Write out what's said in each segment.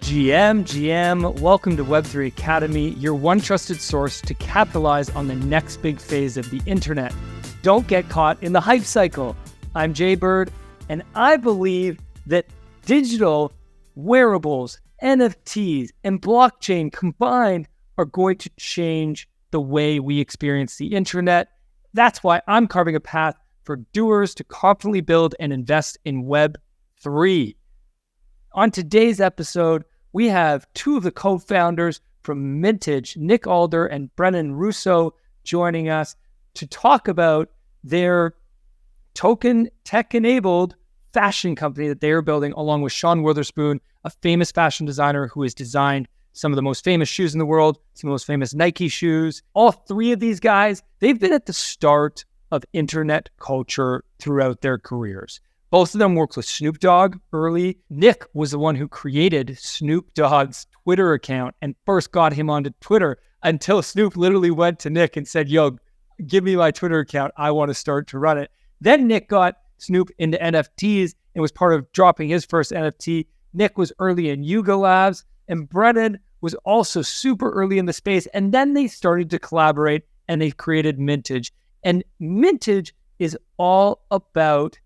GM, welcome to Web3 Academy, your one trusted source to capitalize on the next big phase of the internet. Don't get caught in the hype cycle. I'm Jay Bird, and I believe that digital wearables, NFTs, and blockchain combined are going to change the way we experience the internet. That's why I'm carving a path for doers to confidently build and invest in Web3. On today's episode, we have two of the co-founders from MNTGE, Nick and Brennan Russo, joining us to talk about their token tech-enabled fashion company that they are building, along with Sean Witherspoon, a famous fashion designer who has designed some of the most famous shoes in the world, some of the most famous Nike shoes. All three of these guys, they've been at the start of internet culture throughout their careers. Both of them worked with Snoop Dogg early. Nick was the one who created Snoop Dogg's Twitter account and first got him onto Twitter until Snoop literally went to Nick and said, yo, give me my Twitter account. I want to start to run it. Then Nick got Snoop into NFTs and was part of dropping his first NFT. Nick was early in Yuga Labs, and Brennan was also super early in the space. And then they started to collaborate and they created MNTGE. And MNTGE is all about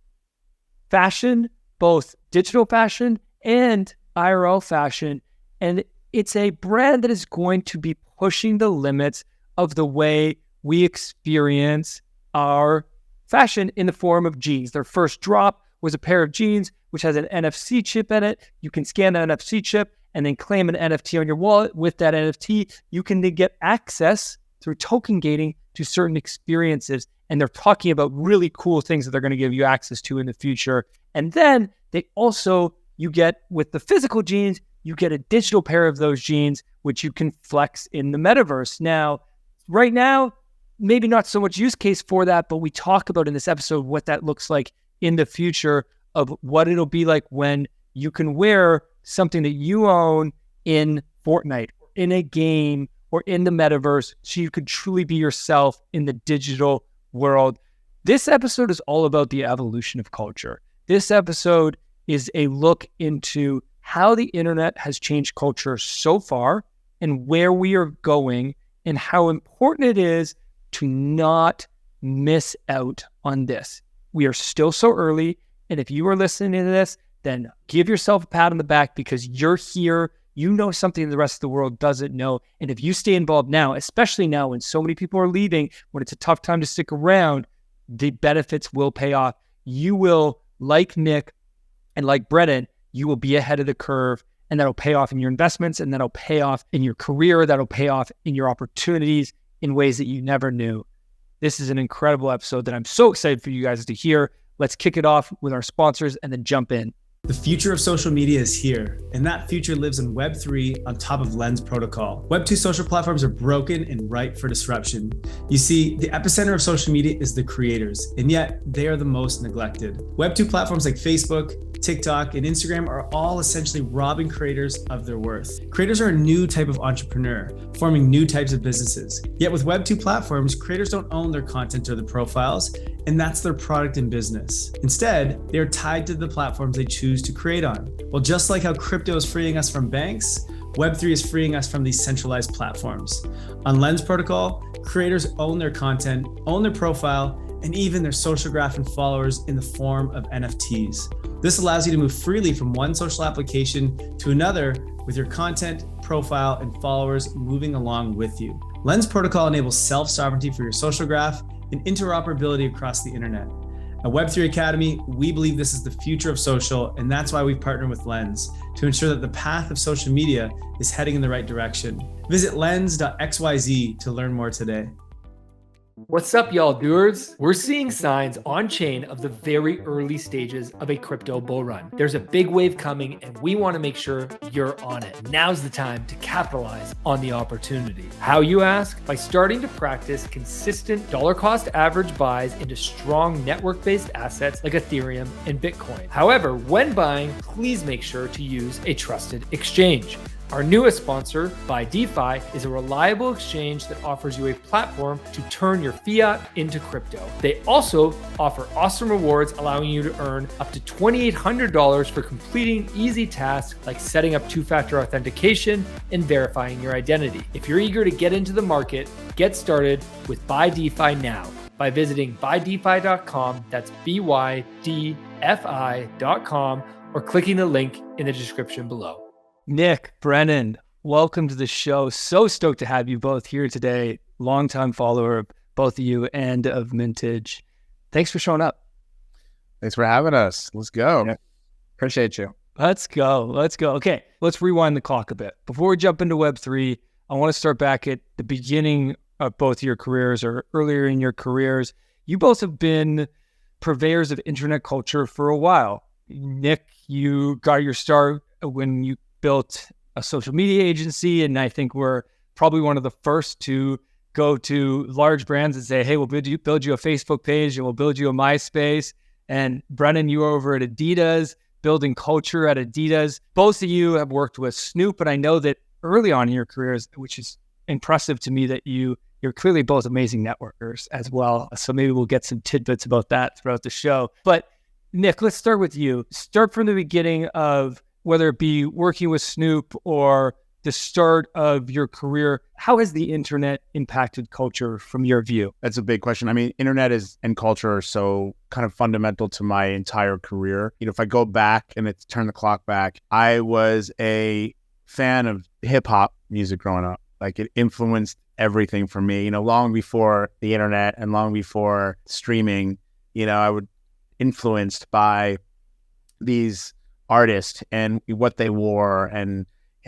fashion, both digital fashion and IRL fashion. And it's a brand that is going to be pushing the limits of the way we experience our fashion in the form of jeans. Their first drop was a pair of jeans, which has an NFC chip in it. You can scan that NFC chip and then claim an NFT on your wallet. With that NFT, you can then get access through token gating to certain experiences. And they're talking about really cool things that they're going to give you access to in the future. And then you get, with the physical jeans, you get a digital pair of those jeans, which you can flex in the metaverse. Now, right now, maybe not so much use case for that, but we talk about in this episode what that looks like in the future of what it'll be like when you can wear something that you own in Fortnite, or in a game, or in the metaverse, so you could truly be yourself in the digital world. This episode is all about the evolution of culture. This episode is a look into how the internet has changed culture so far and where we are going and how important it is to not miss out on this. We are still so early, and if you are listening to this, then give yourself a pat on the back because you're here. You know something the rest of the world doesn't know. And if you stay involved now, especially now when so many people are leaving, when it's a tough time to stick around, the benefits will pay off. You will, like Nick and like Brennan, you will be ahead of the curve, and that'll pay off in your investments, and that'll pay off in your career, that'll pay off in your opportunities in ways that you never knew. This is an incredible episode that I'm so excited for you guys to hear. Let's kick it off with our sponsors and then jump in. The future of social media is here, and that future lives in Web3 on top of Lens protocol. Web2 social platforms are broken and ripe for disruption. You see, the epicenter of social media is the creators, and yet they are the most neglected. Web2 platforms like Facebook, TikTok, and Instagram are all essentially robbing creators of their worth. Creators are a new type of entrepreneur, forming new types of businesses. Yet with Web2 platforms, creators don't own their content or their profiles, and that's their product and business. Instead, they are tied to the platforms they choose to create on. Well, just like how crypto is freeing us from banks, Web3 is freeing us from these centralized platforms. On Lens Protocol, creators own their content, own their profile, and even their social graph and followers in the form of NFTs. This allows you to move freely from one social application to another with your content, profile, and followers moving along with you. Lens Protocol enables self-sovereignty for your social graph and interoperability across the internet. At Web3 Academy, we believe this is the future of social, and that's why we've partnered with Lens to ensure that the path of social media is heading in the right direction. Visit lens.xyz to learn more today. What's up, y'all doers? We're seeing signs on chain of the very early stages of a crypto bull run. There's a big wave coming, and we want to make sure you're on it. Now's the time to capitalize on the opportunity. How, you ask? By starting to practice consistent dollar cost average buys into strong network-based assets like Ethereum and Bitcoin. However, when buying, please make sure to use a trusted exchange. Our newest sponsor, Buy DeFi, is a reliable exchange that offers you a platform to turn your fiat into crypto. They also offer awesome rewards, allowing you to earn up to $2,800 for completing easy tasks like setting up two-factor authentication and verifying your identity. If you're eager to get into the market, get started with Buy DeFi now by visiting buydefi.com, that's BYDFI.com, or clicking the link in the description below. Nick, Brennan, welcome to the show. So stoked to have you both here today. Longtime follower of both of you and of MNTGE. Thanks for showing up. Thanks for having us. Let's go. Yeah. Appreciate you. Let's go. Okay, let's rewind the clock a bit. Before we jump into Web3, I want to start back at the beginning of both your careers or earlier in your careers. You both have been purveyors of internet culture for a while. Nick, you got your start when you built a social media agency, and I think we're probably one of the first to go to large brands and say, hey, we'll build you a Facebook page and we'll build you a MySpace. And Brennan, you were over at Adidas, building culture at Adidas. Both of you have worked with Snoop, and I know that early on in your careers, which is impressive to me, that you're clearly both amazing networkers as well. So maybe we'll get some tidbits about that throughout the show. But Nick, let's start with you. Start from the beginning of whether it be working with Snoop or the start of your career. How has the internet impacted culture from your view? That's a big question. I mean, internet and culture are so kind of fundamental to my entire career. You know, if I go back and it's turn the clock back, I was a fan of hip hop music growing up. Like, it influenced everything for me, you know, long before the internet and long before streaming. You know, I was influenced by these artists and what they wore and,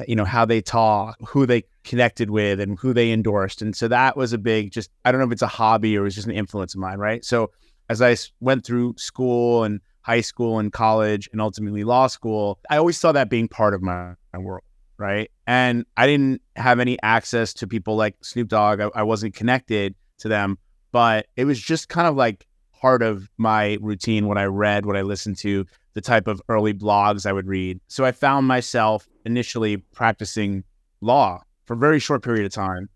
you know, how they talk, who they connected with and who they endorsed. And so that was a big, just, I don't know if it's a hobby or it was just an influence of mine, right? So as I went through school and high school and college and ultimately law school, I always saw that being part of my world, right? And I didn't have any access to people like Snoop Dogg. I wasn't connected to them, but it was just kind of like part of my routine, what I read, what I listened to, the type of early blogs I would read. So I found myself initially practicing law for a very short period of time.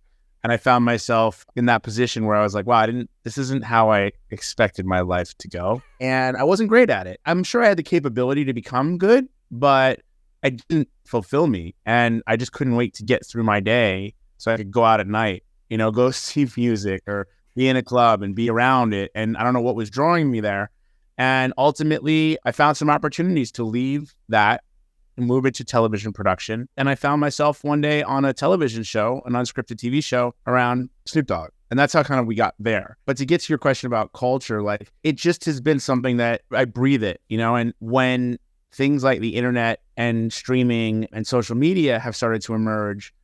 And I found myself in that position where I was like, wow, this isn't how I expected my life to go. And I wasn't great at it. I'm sure I had the capability to become good, but it didn't fulfill me. And I just couldn't wait to get through my day so I could go out at night, you know, go see music or be in a club and be around it. And I don't know what was drawing me there. And ultimately, I found some opportunities to leave that and move into television production. And I found myself one day on a television show, an unscripted TV show around Snoop Dogg. And that's how kind of we got there. But to get to your question about culture, like, it just has been something that I breathe it, you know, and when things like the internet and streaming and social media have started to emerge,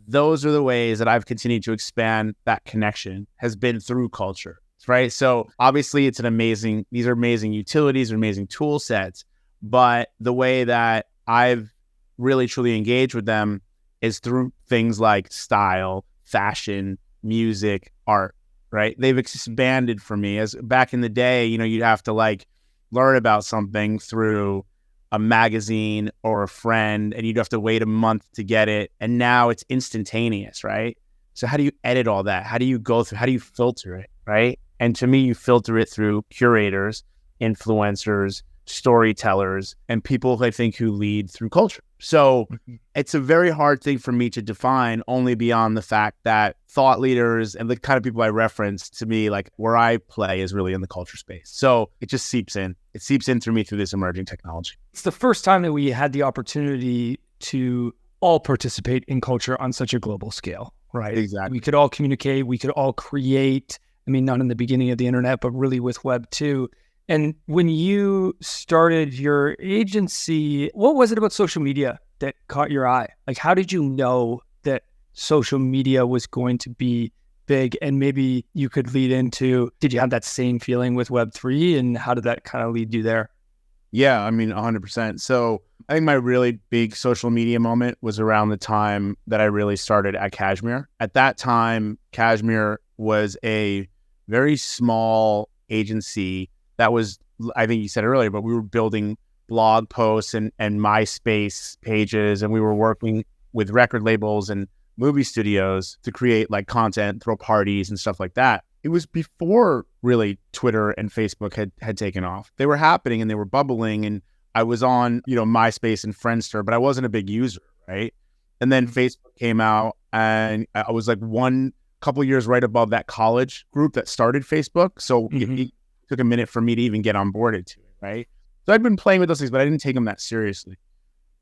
those are the ways that I've continued to expand that connection, has been through culture. Right. So obviously these are amazing utilities, amazing tool sets, but the way that I've really truly engaged with them is through things like style, fashion, music, art, right? They've expanded for me. As back in the day, you know, you'd have to like learn about something through a magazine or a friend, and you'd have to wait a month to get it. And now it's instantaneous, right? So how do you edit all that? How do you go through, how do you filter it, right? And to me, you filter it through curators, influencers, storytellers, and people I think who lead through culture. So it's a very hard thing for me to define, only beyond the fact that thought leaders and the kind of people I reference, to me, like where I play is really in the culture space. So it just seeps in. It seeps in through me through this emerging technology. It's the first time that we had the opportunity to all participate in culture on such a global scale, right? Exactly. We could all communicate. We could all create. I mean, not in the beginning of the internet, but really with Web 2. And when you started your agency, what was it about social media that caught your eye? Like, how did you know that social media was going to be big? And maybe you could lead into, did you have that same feeling with Web 3? And how did that kind of lead you there? Yeah, I mean, 100%. So I think my really big social media moment was around the time that I really started at Cashmere. At that time, Cashmere was a very small agency that was, I think you said it earlier, but we were building blog posts and MySpace pages, and we were working with record labels and movie studios to create like content, throw parties and stuff like that. It was before really Twitter and Facebook had taken off. They were happening and they were bubbling, and I was on, MySpace and Friendster, but I wasn't a big user, right? And then Facebook came out, and I was like one couple years right above that college group that started Facebook. So it took a minute for me to even get onboarded to it, right? So I'd been playing with those things, but I didn't take them that seriously.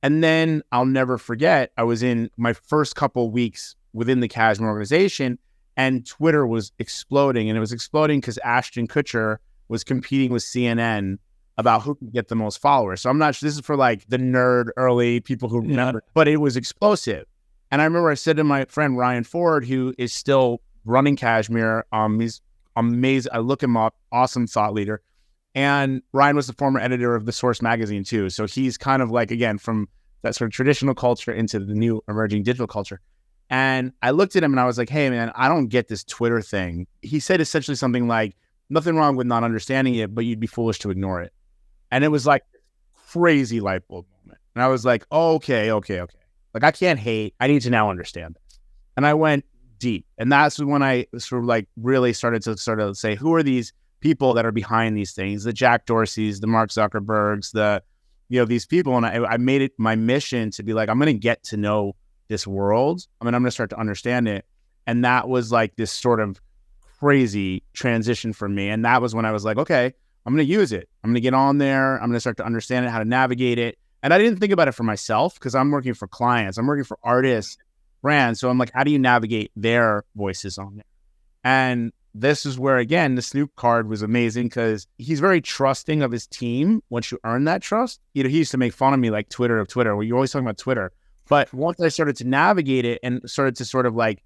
And then I'll never forget, I was in my first couple weeks within the Cashmere organization, and Twitter was exploding. And it was exploding because Ashton Kutcher was competing with CNN about who could get the most followers. So I'm not sure, this is for like the nerd early people who remember, but it was explosive. And I remember I said to my friend Ryan Ford, who is still running Cashmere, he's amazing. I look him up, awesome thought leader. And Ryan was the former editor of The Source magazine too. So he's kind of like, again, from that sort of traditional culture into the new emerging digital culture. And I looked at him and I was like, hey man, I don't get this Twitter thing. He said essentially something like, nothing wrong with not understanding it, but you'd be foolish to ignore it. And it was like crazy light bulb moment. And I was like, oh, okay. Like I can't hate, I need to now understand this. And I went deep. And that's when I sort of like really started to sort of say, who are these people that are behind these things? The Jack Dorseys, the Mark Zuckerbergs, these people. And I made it my mission to be like, I'm going to get to know this world. I'm going to start to understand it. And that was like this sort of crazy transition for me. And that was when I was like, okay, I'm going to use it. I'm going to get on there. I'm going to start to understand it, how to navigate it. And I didn't think about it for myself because I'm working for clients. I'm working for artists, brands. So I'm like, how do you navigate their voices on there? And this is where, again, the Snoop card was amazing because he's very trusting of his team once you earn that trust. He used to make fun of me like Twitter, where you're always talking about Twitter. But once I started to navigate it and started to sort of like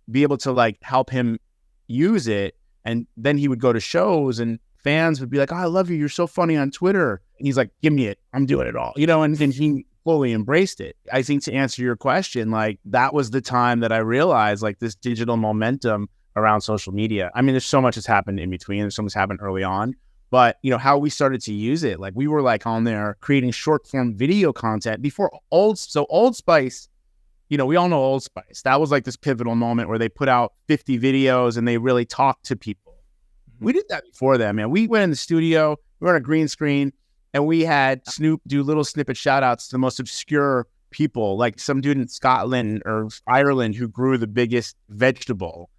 be able to like help him use it, and then he would go to shows and fans would be like, oh, I love you. You're so funny on Twitter. And he's like, give me it. I'm doing it all, and then he fully embraced it. I think to answer your question, like that was the time that I realized like this digital momentum around social media. I mean, there's so much that's happened in between. There's so much happened early on, but how we started to use it, like we were like on there creating short form video content before Old Spice, we all know Old Spice. That was like this pivotal moment where they put out 50 videos and they really talked to people. We did that before that, man. We went in the studio, we were on a green screen, and we had Snoop do little snippet shout outs to the most obscure people, like some dude in Scotland or Ireland who grew the biggest vegetable,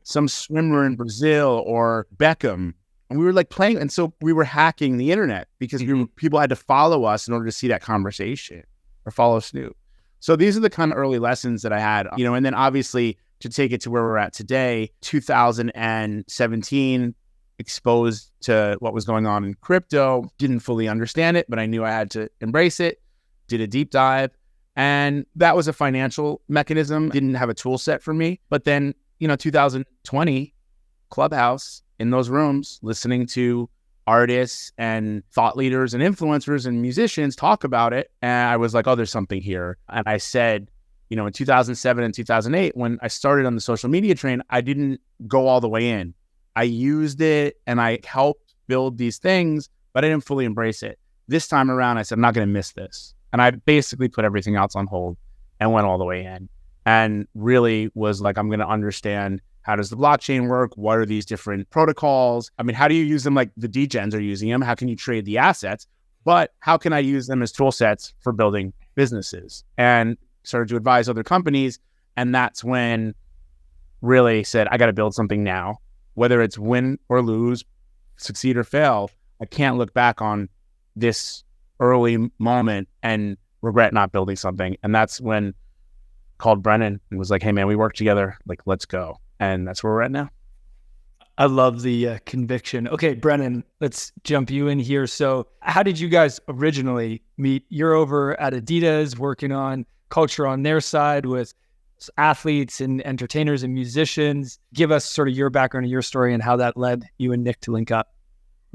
some swimmer in Brazil or Beckham. And we were like playing, and so we were hacking the internet because people had to follow us in order to see that conversation or follow Snoop. So these are the kind of early lessons that I had, and then obviously to take it to where we're at today, 2017, exposed to what was going on in crypto, didn't fully understand it, but I knew I had to embrace it, did a deep dive. And that was a financial mechanism, didn't have a tool set for me. But then, 2020, Clubhouse, in those rooms, listening to artists and thought leaders and influencers and musicians talk about it. And I was like, oh, there's something here. And I said, in 2007 and 2008, when I started on the social media train, I didn't go all the way in. I used it and I helped build these things, but I didn't fully embrace it. This time around, I said, I'm not going to miss this. And I basically put everything else on hold and went all the way in and really was like, I'm going to understand, how does the blockchain work? What are these different protocols? I mean, how do you use them like the degens are using them? How can you trade the assets? But how can I use them as tool sets for building businesses? And started to advise other companies. And that's when really said, I got to build something now, whether it's win or lose, succeed or fail. I can't look back on this early moment and regret not building something. And that's when called Brennan and was like, hey man, we work together. Like, let's go. And that's where we're at now. I love the conviction. Okay, Brennan, let's jump you in here. So how did you guys originally meet? You're over at Adidas working on culture on their side with athletes and entertainers and musicians. Give us sort of your background and your story and how that led you and Nick to link up.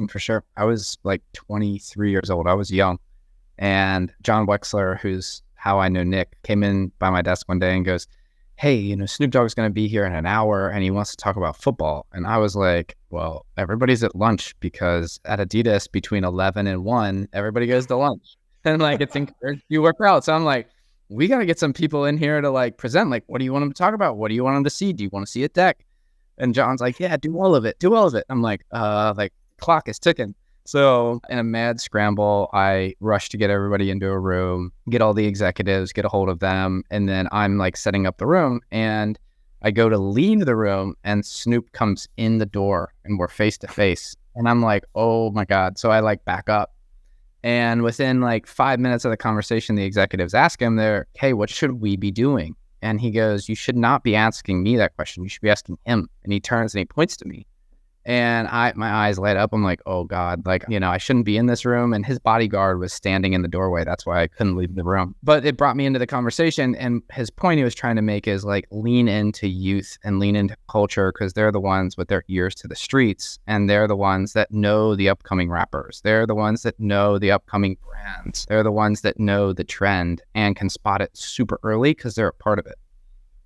For sure. I was like 23 years old. I was young. And John Wexler, who's how I know Nick, came in by my desk one day and goes, hey, Snoop Dogg's going to be here in an hour and he wants to talk about football. And I was like, well, everybody's at lunch because at Adidas between 11 and 1, everybody goes to lunch. And like, it's encouraged you work out. So I'm like, we got to get some people in here to like present. Like, what do you want them to talk about? What do you want them to see? Do you want to see a deck? And John's like, yeah, do all of it. Do all of it. I'm like clock is ticking. So in a mad scramble, I rush to get everybody into a room, get all the executives, get a hold of them. And then I'm like setting up the room, and I go to leave the room, and Snoop comes in the door, and we're face to face. And I'm like, oh my God. So I like back up. And within like 5 minutes of the conversation, the executives ask him, hey, what should we be doing? And he goes, you should not be asking me that question. You should be asking him. And he turns and he points to me. And my eyes light up. I'm like, oh God, like, I shouldn't be in this room. And his bodyguard was standing in the doorway. That's why I couldn't leave the room. But it brought me into the conversation. And his point he was trying to make is like, lean into youth and lean into culture, because they're the ones with their ears to the streets. And they're the ones that know the upcoming rappers. They're the ones that know the upcoming brands. They're the ones that know the trend and can spot it super early because they're a part of it.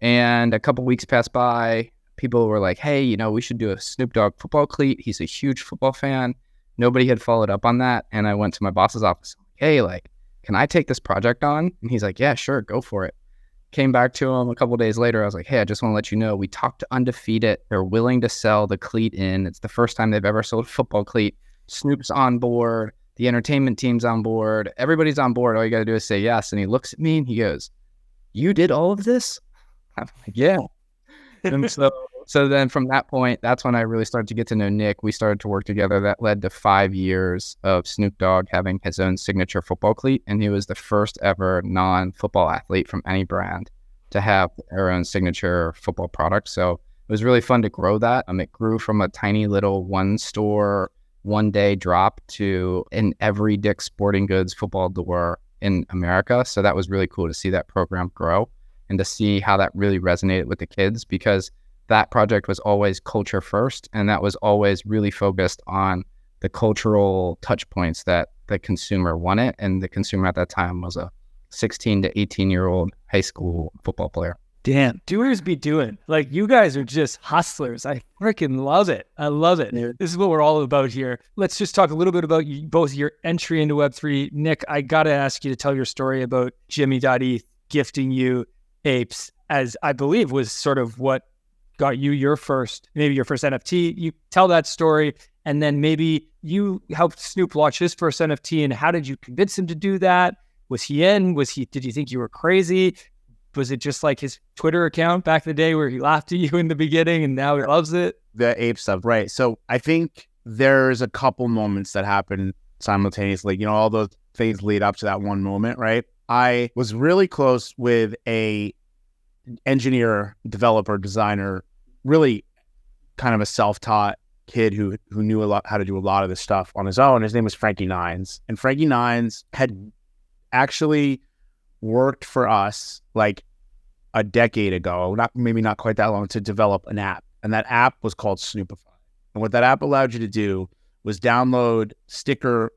And a couple weeks passed by. People were like, hey, we should do a Snoop Dogg football cleat. He's a huge football fan. Nobody had followed up on that. And I went to my boss's office. Hey, like, can I take this project on? And he's like, yeah, sure, go for it. Came back to him a couple of days later. I was like, hey, I just want to let you know, we talked to Undefeated. They're willing to sell the cleat in. It's the first time they've ever sold a football cleat. Snoop's on board. The entertainment team's on board. Everybody's on board. All you got to do is say yes. And he looks at me and he goes, you did all of this? I'm like, yeah. And so then from that point, that's when I really started to get to know Nick. We started to work together. That led to 5 years of Snoop Dogg having his own signature football cleat. And he was the first ever non-football athlete from any brand to have their own signature football product. So it was really fun to grow that. It grew from a tiny little one store, one day drop to in every Dick's Sporting Goods football door in America. So that was really cool to see that program grow and to see how that really resonated with the kids, because that project was always culture first. And that was always really focused on the cultural touch points that the consumer wanted. And the consumer at that time was a 16 to 18-year-old high school football player. Damn, doers be doing. Like, you guys are just hustlers. I freaking love it. I love it. Yeah. This is what we're all about here. Let's just talk a little bit about both your entry into Web3. Nick, I got to ask you to tell your story about Jimmy.eth gifting you Apes, as I believe was sort of what got you your first NFT. You tell that story, and then maybe you helped Snoop launch his first NFT, and how did you convince him to do that? Was he in? Did you think you were crazy? Was it just like his Twitter account back in the day where he laughed at you in the beginning and now he loves it? The ape stuff, right. So I think there's a couple moments that happen simultaneously. All those things lead up to that one moment, right? I was really close with a engineer, developer, designer, really kind of a self-taught kid who knew a lot how to do a lot of this stuff on his own. His name was Frankie Nines. And Frankie Nines had actually worked for us like a decade ago, maybe not quite that long, to develop an app. And that app was called Snoopify. And what that app allowed you to do was download sticker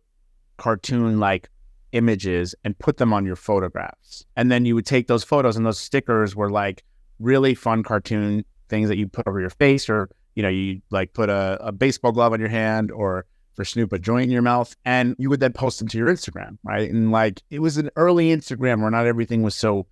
cartoon like images and put them on your photographs. And then you would take those photos, and those stickers were like really fun cartoon things that you put over your face, or, you like put a baseball glove on your hand, or for Snoop, a joint in your mouth, and you would then post them to your Instagram, right? And like, it was an early Instagram where not everything was so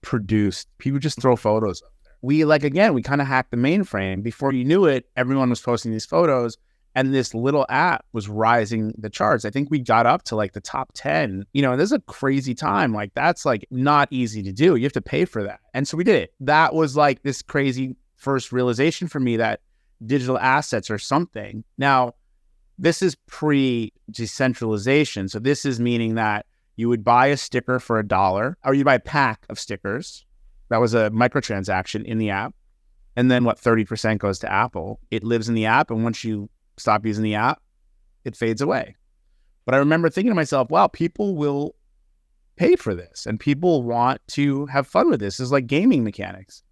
produced. People just throw photos up there. We kind of hacked the mainframe. Before you knew it, everyone was posting these photos, and this little app was rising the charts. I think we got up to like the top 10, and this is a crazy time. Like, that's like not easy to do. You have to pay for that. And so we did it. That was like this crazy first realization for me that digital assets are something. Now, this is pre-decentralization. So this is meaning that you would buy a sticker for $1, or you buy a pack of stickers. That was a microtransaction in the app. And then 30% goes to Apple. It lives in the app. And once you stop using the app, it fades away. But I remember thinking to myself, wow, people will pay for this, and people want to have fun with this. It's like gaming mechanics.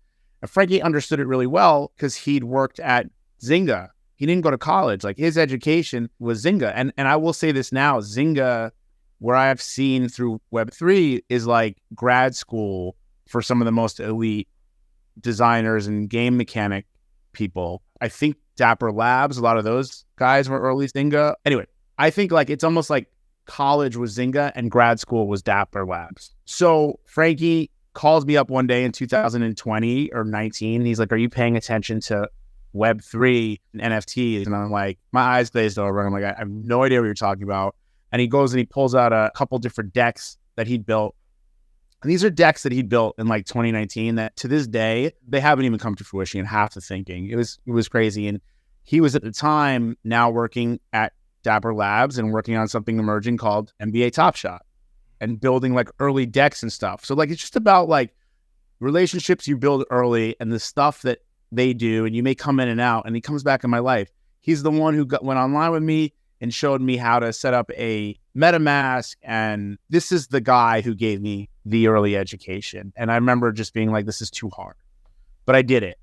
And Frankie understood it really well because he'd worked at Zynga. He didn't go to college. Like, his education was Zynga. And I will say this now, Zynga, where I've seen through Web3, is like grad school for some of the most elite designers and game mechanic people. I think Dapper Labs, a lot of those guys were early Zynga. Anyway, I think like it's almost like college was Zynga and grad school was Dapper Labs. So Frankie calls me up one day in 2020 or 19. And he's like, are you paying attention to Web3 and NFTs? And I'm like, my eyes glazed over. I'm like, I have no idea what you're talking about. And he goes and he pulls out a couple different decks that he'd built. And these are decks that he built in like 2019 that to this day, they haven't even come to fruition in half the thinking. It was crazy. And he was at the time now working at Dapper Labs and working on something emerging called NBA Top Shot and building like early decks and stuff. So like, it's just about like relationships you build early and the stuff that they do. And you may come in and out, and he comes back in my life. He's the one who went online with me and showed me how to set up a MetaMask. And this is the guy who gave me the early education. And I remember just being like, this is too hard, but I did it.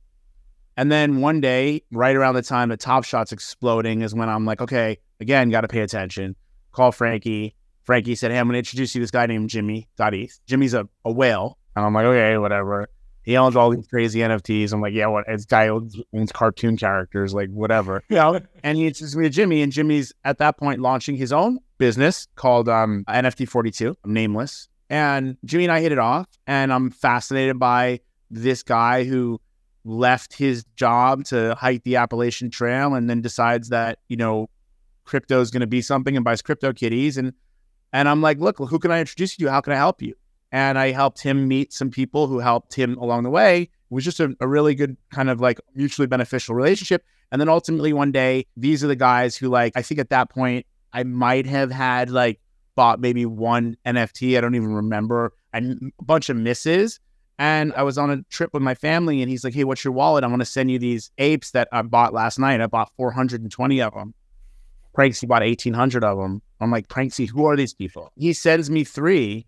And then one day, right around the time that Top Shot's exploding is when I'm like, okay, again, got to pay attention. Call Frankie. Frankie said, hey, I'm going to introduce you to this guy named Jimmy.eth. Jimmy's a whale. And I'm like, okay, whatever. He owns all these crazy NFTs. I'm like, yeah, what? This guy owns cartoon characters, like whatever. You know? And he introduced me to Jimmy, and Jimmy's at that point launching his own business called NFT42, nameless. And Jimmy and I hit it off, and I'm fascinated by this guy who left his job to hike the Appalachian Trail and then decides that, you know, crypto is going to be something and buys crypto kitties. And I'm like, look, who can I introduce you to? How can I help you? And I helped him meet some people who helped him along the way. It was just a really good kind of like mutually beneficial relationship. And then ultimately one day, these are the guys who like, I think at that point, I might have had like bought maybe one NFT. I don't even remember, and a bunch of misses. And I was on a trip with my family, and he's like, hey, what's your wallet? I'm going to send you these apes that I bought last night. I bought 420 of them. Pranksy bought 1,800 of them. I'm like, Pranksy, who are these people? He sends me 3,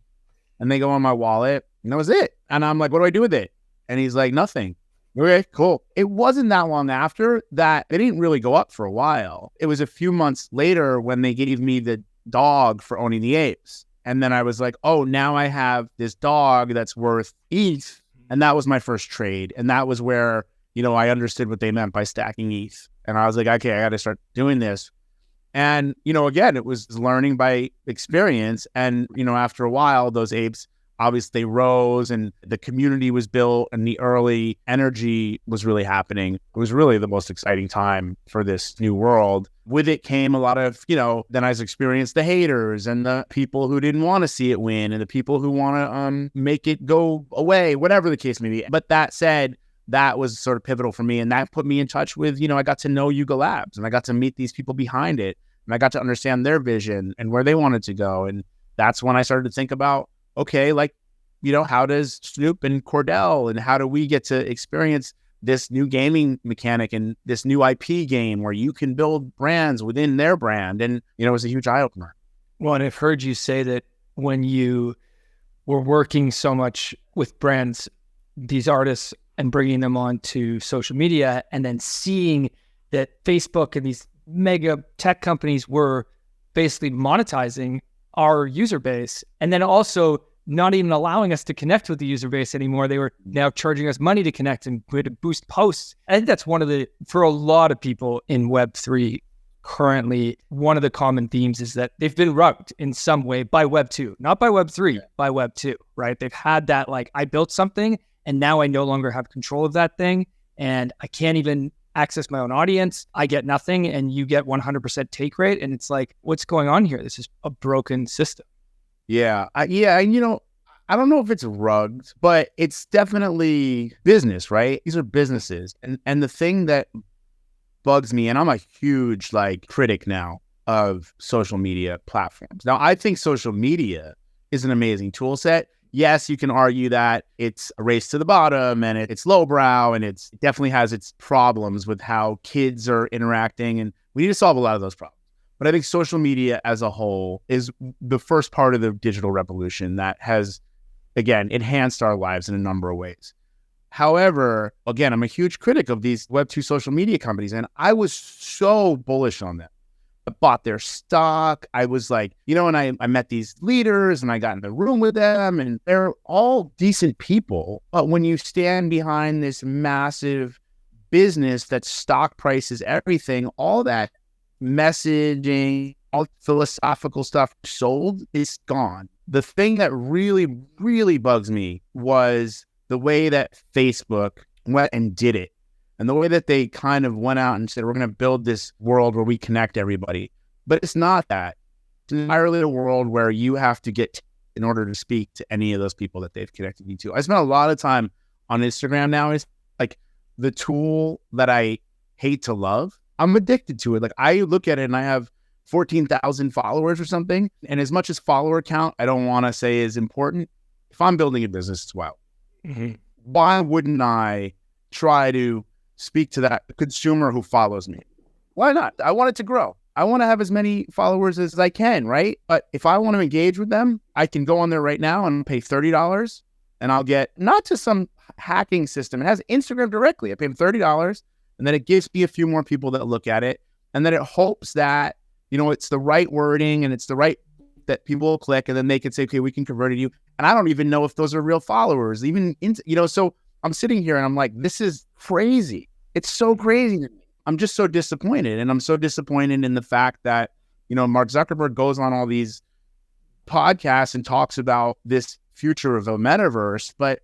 and they go on my wallet, and that was it. And I'm like, what do I do with it? And he's like, nothing. Okay, cool. It wasn't that long after that. They didn't really go up for a while. It was a few months later when they gave me the dog for owning the apes. And then I was like, oh, now I have this dog that's worth ETH. And that was my first trade. And that was where, you know, I understood what they meant by stacking ETH. And I was like, okay, I got to start doing this. And, you know, again, it was learning by experience. And, you know, after a while, those apes, obviously they rose and the community was built and the early energy was really happening. It was really the most exciting time for this new world. With it came a lot of, you know, then I experienced the haters and the people who didn't want to see it win and the people who want to make it go away, whatever the case may be. But that said, that was sort of pivotal for me. And that put me in touch with, you know, I got to know Yuga Labs and I got to meet these people behind it. And I got to understand their vision and where they wanted to go. And that's when I started to think about, okay, like, you know, how does Snoop and Cordell and how do we get to experience this new gaming mechanic and this new IP game where you can build brands within their brand? And, you know, it was a huge eye-opener. Well, and I've heard you say that when you were working so much with brands, these artists, and bringing them onto social media and then seeing that Facebook and these mega tech companies were basically monetizing our user base and then also not even allowing us to connect with the user base anymore. They were now charging us money to connect and we had to boost posts. I think that's one of the, for a lot of people in Web3 currently, one of the common themes is that they've been rugged in some way by Web2, not by Web3, by Web2, right? They've had that like, I built something and now I no longer have control of that thing and I can't even access my own audience. I get nothing and you get 100% take rate. And it's like, what's going on here? This is a broken system. Yeah. And you know, I don't know if it's rugged, but it's definitely business, right? These are businesses. And the thing that bugs me, and I'm a huge like critic now of social media platforms. Now, I think social media is an amazing tool set. Yes, you can argue that it's a race to the bottom and it's lowbrow and it definitely has its problems with how kids are interacting. And we need to solve a lot of those problems. But I think social media as a whole is the first part of the digital revolution that has, again, enhanced our lives in a number of ways. However, again, I'm a huge critic of these Web2 social media companies, and I was so bullish on them. I bought their stock. I was like, you know, and I met these leaders and I got in the room with them and they're all decent people. But when you stand behind this massive business that stock price is everything, all that messaging, all philosophical stuff sold is gone. The thing that really, really bugs me was the way that Facebook went and did it. And the way that they kind of went out and said, we're going to build this world where we connect everybody. But it's not that. It's entirely a world where you have to get in order to speak to any of those people that they've connected you to. I spend a lot of time on Instagram now. Is like the tool that I hate to love. I'm addicted to it. Like I look at it and I have 14,000 followers or something. And as much as follower count, I don't want to say is important. If I'm building a business as well, why wouldn't I try to speak to that consumer who follows me? Why not? I want it to grow. I want to have as many followers as I can, right? But if I want to engage with them, I can go on there right now and pay $30 and I'll get not to some hacking system. It has Instagram directly. I pay them $30 and then it gives me a few more people that look at it. And then it hopes that, it's the right wording and it's the right that people will click and then they can say, okay, we can convert you. And I don't even know if those are real followers, so I'm sitting here and I'm like, this is crazy. It's so crazy to me. I'm just so disappointed. And I'm so disappointed in the fact that, Mark Zuckerberg goes on all these podcasts and talks about this future of a metaverse. But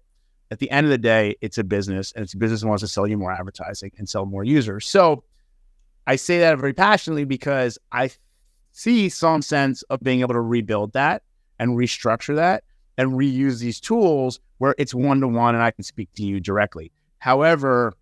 at the end of the day, it's a business and it's a business that wants to sell you more advertising and sell more users. So I say that very passionately because I see some sense of being able to rebuild that and restructure that and reuse these tools where it's one-to-one and I can speak to you directly. However,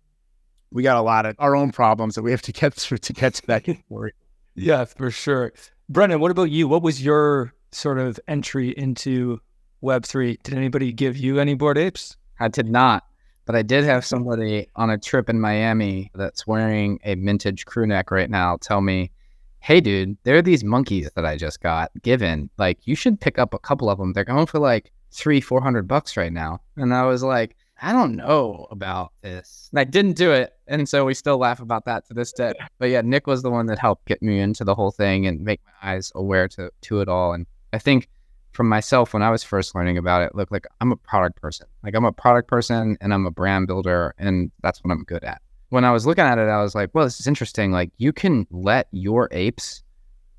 we got a lot of our own problems that we have to get through to get to that point. Yeah, for sure. Brennan, what about you? What was your sort of entry into Web3? Did anybody give you any Bored Apes? I did not, but I did have somebody on a trip in Miami that's wearing a vintage crew neck right now tell me, hey, dude, there are these monkeys that I just got given. Like, you should pick up a couple of them. They're going for like $300-$400 right now. And I was like, I don't know about this. And I didn't do it. And so we still laugh about that to this day. But yeah, Nick was the one that helped get me into the whole thing and make my eyes aware to it all. And I think from myself, when I was first learning about it, look, like I'm a product person. Like I'm a product person and I'm a brand builder, and that's what I'm good at. When I was looking at it, I was like, well, this is interesting. Like you can let your apes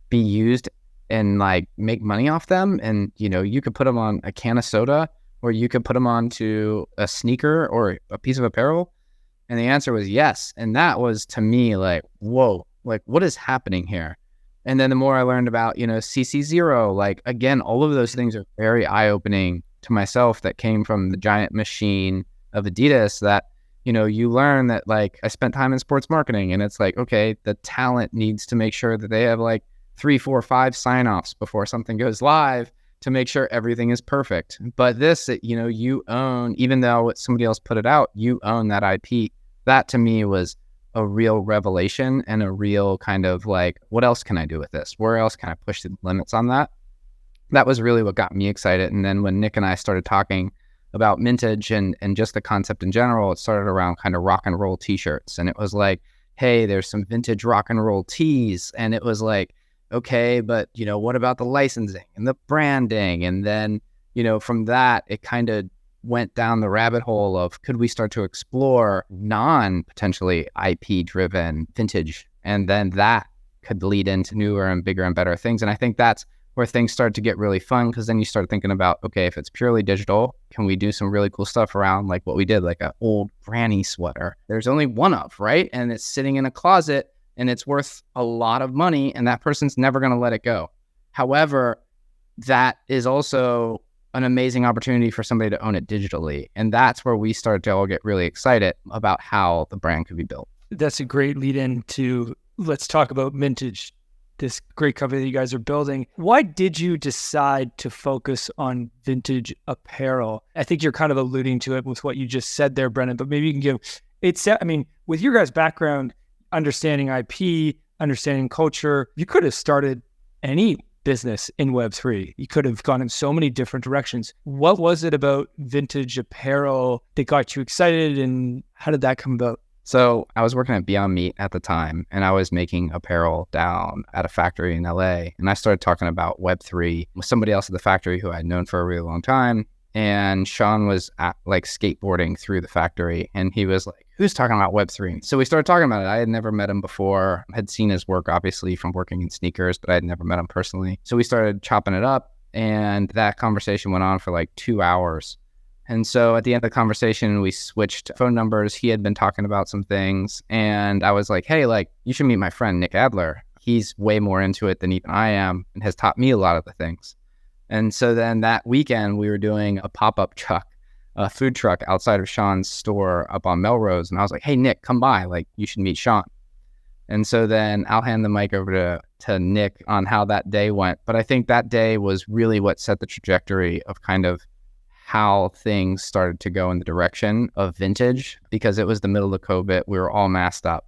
be used and like make money off them. And, you could put them on a can of soda, or you could put them onto a sneaker or a piece of apparel. And the answer was yes. And that was to me like, whoa, like what is happening here? And then the more I learned about, CC0, like again, all of those things are very eye-opening to myself that came from the giant machine of Adidas that, you learn that like I spent time in sports marketing and it's like, okay, the talent needs to make sure that they have like 3, 4, 5 sign-offs before something goes live to make sure everything is perfect. But this, you own, even though somebody else put it out, you own that IP. That to me was a real revelation and a real kind of like, what else can I do with this? Where else can I push the limits on that? That was really what got me excited. And then when Nick and I started talking about mintage and just the concept in general, it started around kind of rock and roll t-shirts. And it was like, hey, there's some vintage rock and roll tees. And it was like, okay, but what about the licensing and the branding? And then, from that, it kind of went down the rabbit hole of could we start to explore non-potentially IP-driven vintage? And then that could lead into newer and bigger and better things. And I think that's where things start to get really fun, because then you start thinking about, okay, if it's purely digital, can we do some really cool stuff around like what we did, like an old granny sweater? There's only one of, right? And it's sitting in a closet and it's worth a lot of money and that person's never going to let it go. However, that is also an amazing opportunity for somebody to own it digitally. And that's where we start to all get really excited about how the brand could be built. That's a great lead in to let's talk about MNTGE, this great company that you guys are building. Why did you decide to focus on vintage apparel? I think you're kind of alluding to it with what you just said there, Brennan, but maybe you can give it. I mean, with your guys' background, understanding IP, understanding culture, you could have started any business in Web3. You could have gone in so many different directions. What was it about vintage apparel that got you excited, and how did that come about? So I was working at Beyond Meat at the time, and I was making apparel down at a factory in LA. And I started talking about Web3 with somebody else at the factory who I'd known for a really long time. And Sean was like skateboarding through the factory, and he was like, who's talking about Web3? So we started talking about it. I had never met him before. I had seen his work, obviously, from working in sneakers, but I had never met him personally. So we started chopping it up, and that conversation went on for like 2 hours. And so at the end of the conversation, we switched phone numbers. He had been talking about some things, and I was like, hey, like, you should meet my friend, Nick Adler. He's way more into it than even I am and has taught me a lot of the things. And so then that weekend, we were doing a pop-up truck, a food truck outside of Sean's store up on Melrose. And I was like, hey, Nick, come by. Like, you should meet Sean. And so then I'll hand the mic over to Nick on how that day went. But I think that day was really what set the trajectory of kind of how things started to go in the direction of vintage, because it was the middle of COVID. We were all masked up.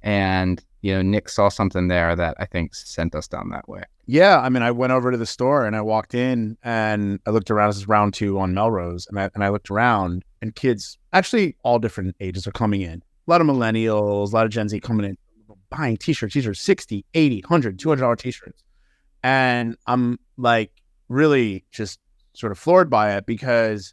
And, you know, Nick saw something there that I think sent us down that way. Yeah, I mean, I went over to the store and I walked in and I looked around. This is round 2 on Melrose, and I looked around, and kids, actually all different ages, are coming in. A lot of millennials, a lot of Gen Z coming in, buying t-shirts. These are $60, $80, $100, $200 t-shirts. And I'm like really just sort of floored by it, because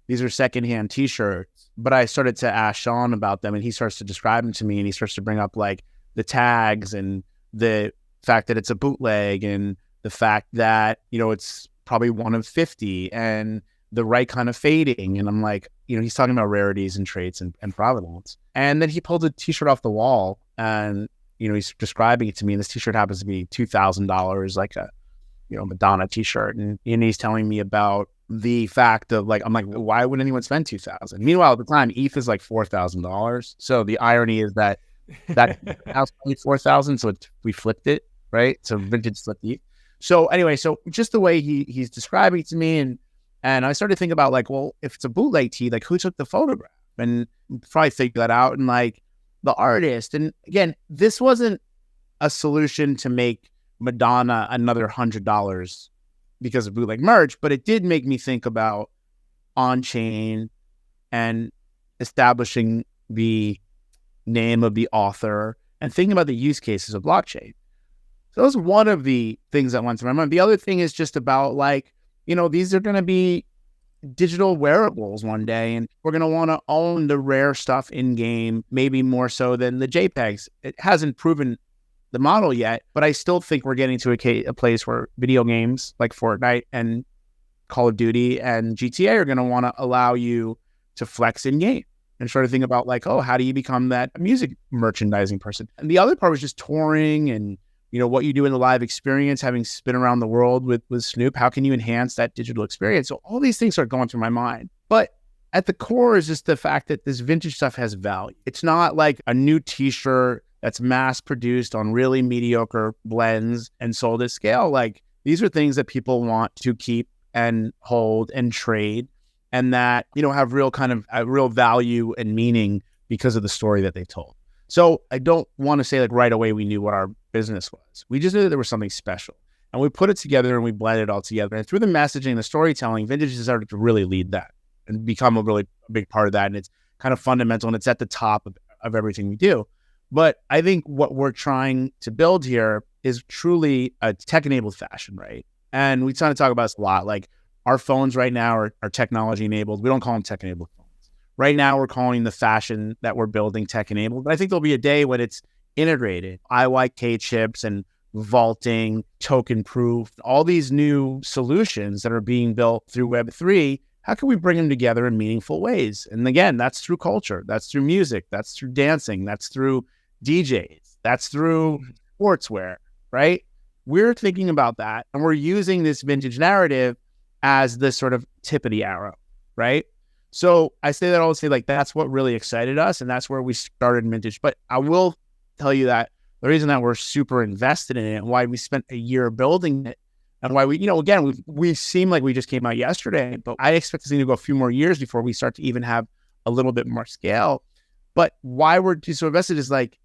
these are secondhand t-shirts. But I started to ask Sean about them, and he starts to describe them to me, and he starts to bring up like the tags and the fact that it's a bootleg, and the fact that, you know, it's probably one of 50 and the right kind of fading. And I'm like, you know, he's talking about rarities and traits and provenance. And then he pulled a t-shirt off the wall, and, you know, he's describing it to me. And this t-shirt happens to be $2,000, like a, you know, Madonna t-shirt. And he's telling me about the fact of like, I'm like, why would anyone spend $2,000? Meanwhile, at the time, ETH is like $4,000. So the irony is that house only $4,000. So we flipped it, right? So vintage flipped ETH. So anyway, so just the way he's describing it to me, and I started to think about like, well, if it's a bootleg tee, like who took the photograph? And probably figure that out, and like the artist. And again, this wasn't a solution to make Madonna another $100 because of bootleg merch, but it did make me think about on-chain and establishing the name of the author and thinking about the use cases of blockchain. So that was one of the things that went through my mind. The other thing is just about like, you know, these are going to be digital wearables one day, and we're going to want to own the rare stuff in game, maybe more so than the JPEGs. It hasn't proven the model yet, but I still think we're getting to a place where video games like Fortnite and Call of Duty and GTA are going to want to allow you to flex in game and sort of think about like, oh, how do you become that music merchandising person? And the other part was just touring and, you know, what you do in the live experience, having spin around the world with Snoop. How can you enhance that digital experience? So all these things are going through my mind. But at the core is just the fact that this vintage stuff has value. It's not like a new t-shirt that's mass produced on really mediocre blends and sold at scale. Like, these are things that people want to keep and hold and trade, and that, you know, have real kind of real value and meaning because of the story that they told. So I don't want to say like right away we knew what our business was. We just knew that there was something special, and we put it together and we blended it all together. And through the messaging, the storytelling, vintage has started to really lead that and become a really big part of that. And it's kind of fundamental, and it's at the top of everything we do. But I think what we're trying to build here is truly a tech-enabled fashion, right? And we kind of talk about this a lot. Like, our phones right now are technology-enabled. We don't call them tech-enabled phones. Right now, we're calling the fashion that we're building tech-enabled. But I think there'll be a day when it's integrated. IYK chips and vaulting, token-proof, all these new solutions that are being built through Web3. How can we bring them together in meaningful ways? And again, that's through culture. That's through music. That's through dancing. That's through DJs. That's through sportswear, right? We're thinking about that, and we're using this vintage narrative as this sort of tip of the arrow, right? So I say that all to say, like, that's what really excited us, and that's where we started vintage. But I will tell you that the reason that we're super invested in it and why we spent a year building it, and why we, you know, again, we seem like we just came out yesterday, but I expect this thing to go a few more years before we start to even have a little bit more scale. But why we're so invested is like,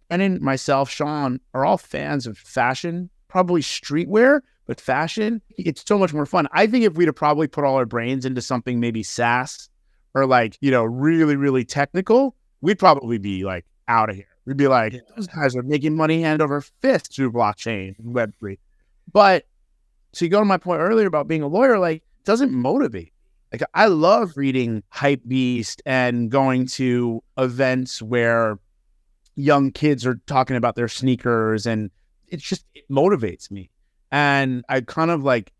Brennan, myself, Sean are all fans of fashion, probably streetwear, but fashion, it's so much more fun. I think if we'd have probably put all our brains into something maybe SaaS or like, you know, really, really technical, we'd probably be like out of here. We'd be like, those guys are making money hand over fist through blockchain and Web3. But so you go to my point earlier about being a lawyer, like, it doesn't motivate. Like, I love reading Hypebeast and going to events where young kids are talking about their sneakers, and it motivates me. And I kind of like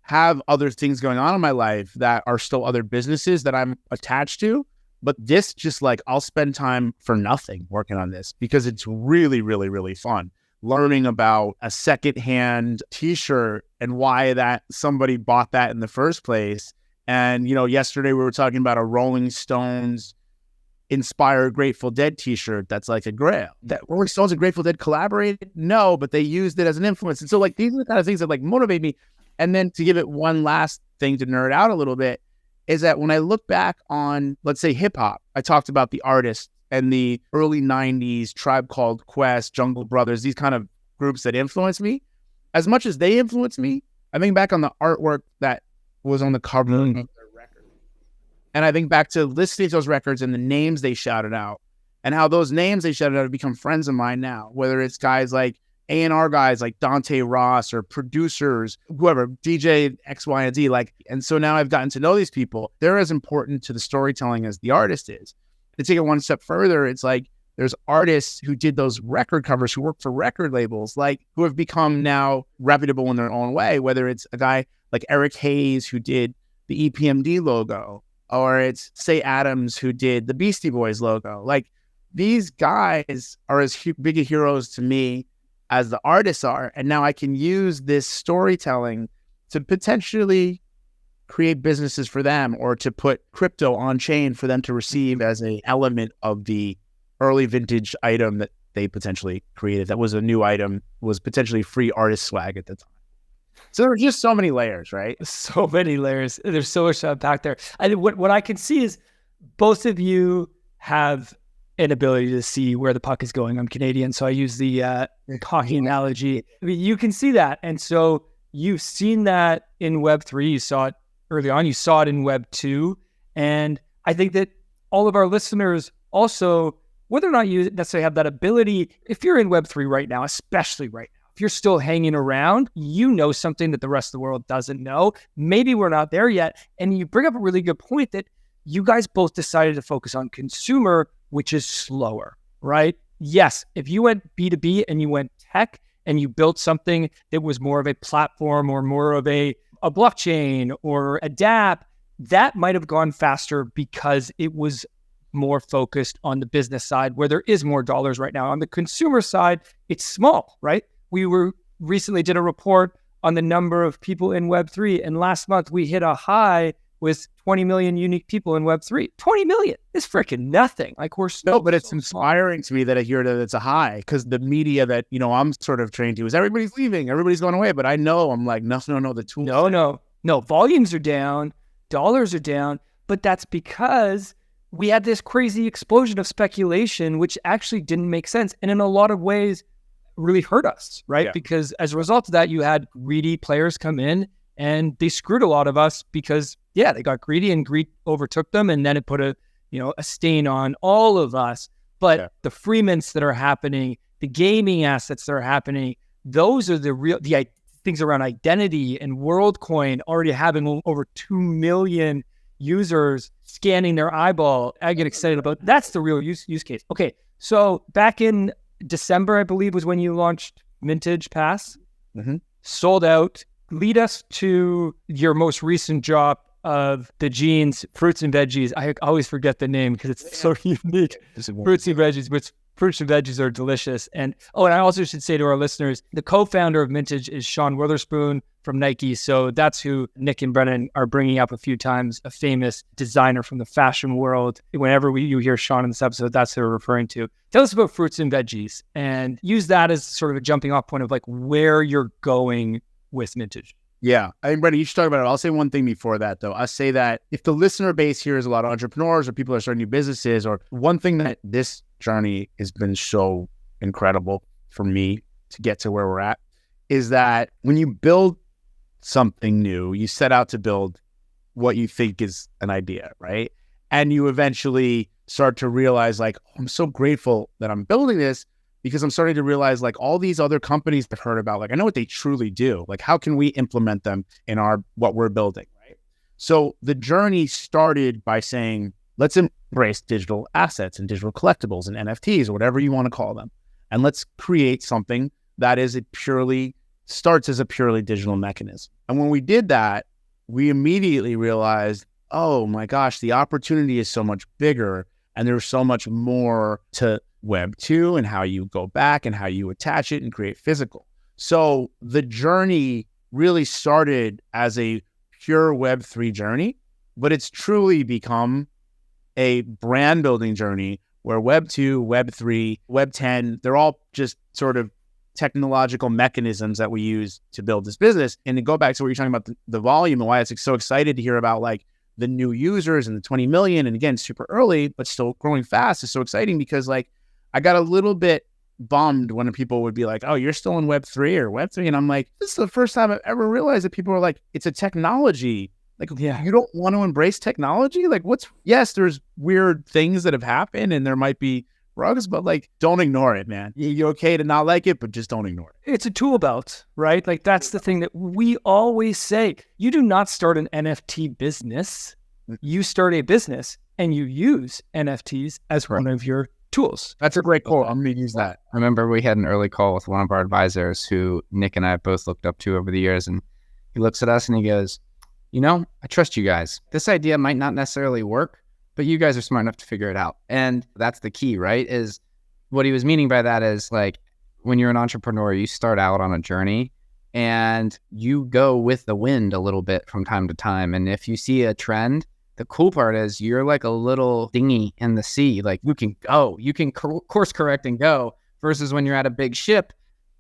have other things going on in my life that are still other businesses that I'm attached to. But this just like, I'll spend time for nothing working on this because it's really, really, really fun. Learning about a secondhand t-shirt and why that somebody bought that in the first place. And, you know, yesterday we were talking about a Rolling Stones inspired Grateful Dead t-shirt that's like a grail. That Rolling Stones and Grateful Dead collaborated? No, but they used it as an influence. And so like, these are the kind of things that like motivate me. And then to give it one last thing to nerd out a little bit is that when I look back on, let's say, hip hop, I talked about the artists and the early 90s Tribe Called Quest, Jungle Brothers, these kind of groups that influenced me. As much as they influenced me, I think back on the artwork that was on the cover of their record. And I think back to listening to those records and the names they shouted out and how those names they shouted out have become friends of mine now, whether it's guys like A&R guys like Dante Ross or producers, whoever, DJ X, Y, and Z. Like, and so now I've gotten to know these people. They're as important to the storytelling as the artist is. To take it one step further, it's like there's artists who did those record covers, who work for record labels, like who have become now reputable in their own way, whether it's a guy like Eric Hayes who did the EPMD logo, or it's Say Adams who did the Beastie Boys logo. Like, these guys are as big a heroes to me as the artists are. And now I can use this storytelling to potentially create businesses for them, or to put crypto on chain for them to receive as an element of the early vintage item that they potentially created. That was a new item, was potentially free artist swag at the time. So there are just so many layers, right? So many layers. There's so much to unpack there. What I can see is both of you have an ability to see where the puck is going. I'm Canadian, so I use the hockey analogy. I mean, you can see that. And so you've seen that in Web3. You saw it early on. You saw it in Web2. And I think that all of our listeners also, whether or not you necessarily have that ability, if you're in Web3 right now, especially right now, if you're still hanging around, you know something that the rest of the world doesn't know. Maybe we're not there yet. And you bring up a really good point that you guys both decided to focus on consumer, which is slower, right? Yes, if you went B2B and you went tech and you built something that was more of a platform or more of a blockchain or a dApp, that might have gone faster because it was more focused on the business side where there is more dollars right now. On the consumer side, it's small, right? We recently did a report on the number of people in Web3, and last month we hit a high with 20 million unique people in Web3. 20 million is freaking nothing. Like, we're still... No, but it's inspiring to me that I hear that it's a high, because the media that, you know, I'm sort of trained to is everybody's leaving, everybody's going away. But I know, I'm like, no, the tools. No, volumes are down, dollars are down, but that's because we had this crazy explosion of speculation, which actually didn't make sense. And in a lot of ways, really hurt us, right? Yeah. Because as a result of that, you had greedy players come in and they screwed a lot of us because, yeah, they got greedy and greed overtook them. And then it put a stain on all of us. But the free mints that are happening, the gaming assets that are happening, those are the things around identity, and WorldCoin already having over 2 million users scanning their eyeball. I get excited about that's the real use case. Okay, so back in December, I believe, was when you launched Vintage Pass. Mm-hmm. Sold out. Lead us to your most recent drop of the jeans, Fruits and Veggies. I always forget the name because it's so unique. Fruits and Veggies, which fruits and veggies are delicious. And I also should say to our listeners, the co-founder of Mintage is Sean Witherspoon from Nike. So that's who Nick and Brennan are bringing up a few times, a famous designer from the fashion world. Whenever you hear Sean in this episode, that's who we're referring to. Tell us about Fruits and Veggies and use that as sort of a jumping off point of like where you're going with Mintage. Yeah. I mean, Brennan, you should talk about it. I'll say one thing before that, though. I'll say that if the listener base here is a lot of entrepreneurs or people that are starting new businesses, or one thing that this journey has been so incredible for me to get to where we're at is that when you build something new, you set out to build what you think is an idea, right? And you eventually start to realize like, oh, I'm so grateful that I'm building this, because I'm starting to realize like all these other companies I've heard about, like I know what they truly do. Like how can we implement them in what we're building, right? So the journey started by saying, let's embrace digital assets and digital collectibles and NFTs or whatever you want to call them. And let's create something that starts as a purely digital mechanism. And when we did that, we immediately realized, oh my gosh, the opportunity is so much bigger and there's so much more to Web 2 and how you go back and how you attach it and create physical. So the journey really started as a pure Web 3 journey, but it's truly become a brand building journey where Web 2, Web 3, Web 10, they're all just sort of technological mechanisms that we use to build this business. And to go back to what you're talking about, the volume and why it's so excited to hear about like the new users and the 20 million. And again, super early, but still growing fast is so exciting because like I got a little bit bummed when people would be like, oh, you're still in Web 3 or Web 3. And I'm like, this is the first time I've ever realized that people are like, it's a technology. Like, yeah, you don't want to embrace technology? Like yes, there's weird things that have happened and there might be bugs, but like, don't ignore it, man. You're okay to not like it, but just don't ignore it. It's a tool belt, right? Like that's the thing that we always say. You do not start an NFT business. You start a business and you use NFTs as one of your tools. That's a great quote. I'm going to use that. I remember we had an early call with one of our advisors who Nick and I both looked up to over the years. And he looks at us and he goes, I trust you guys. This idea might not necessarily work, but you guys are smart enough to figure it out. And that's the key, right? Is what he was meaning by that is like, when you're an entrepreneur, you start out on a journey and you go with the wind a little bit from time to time. And if you see a trend, the cool part is you're like a little dinghy in the sea. Like you can course correct and go, versus when you're at a big ship,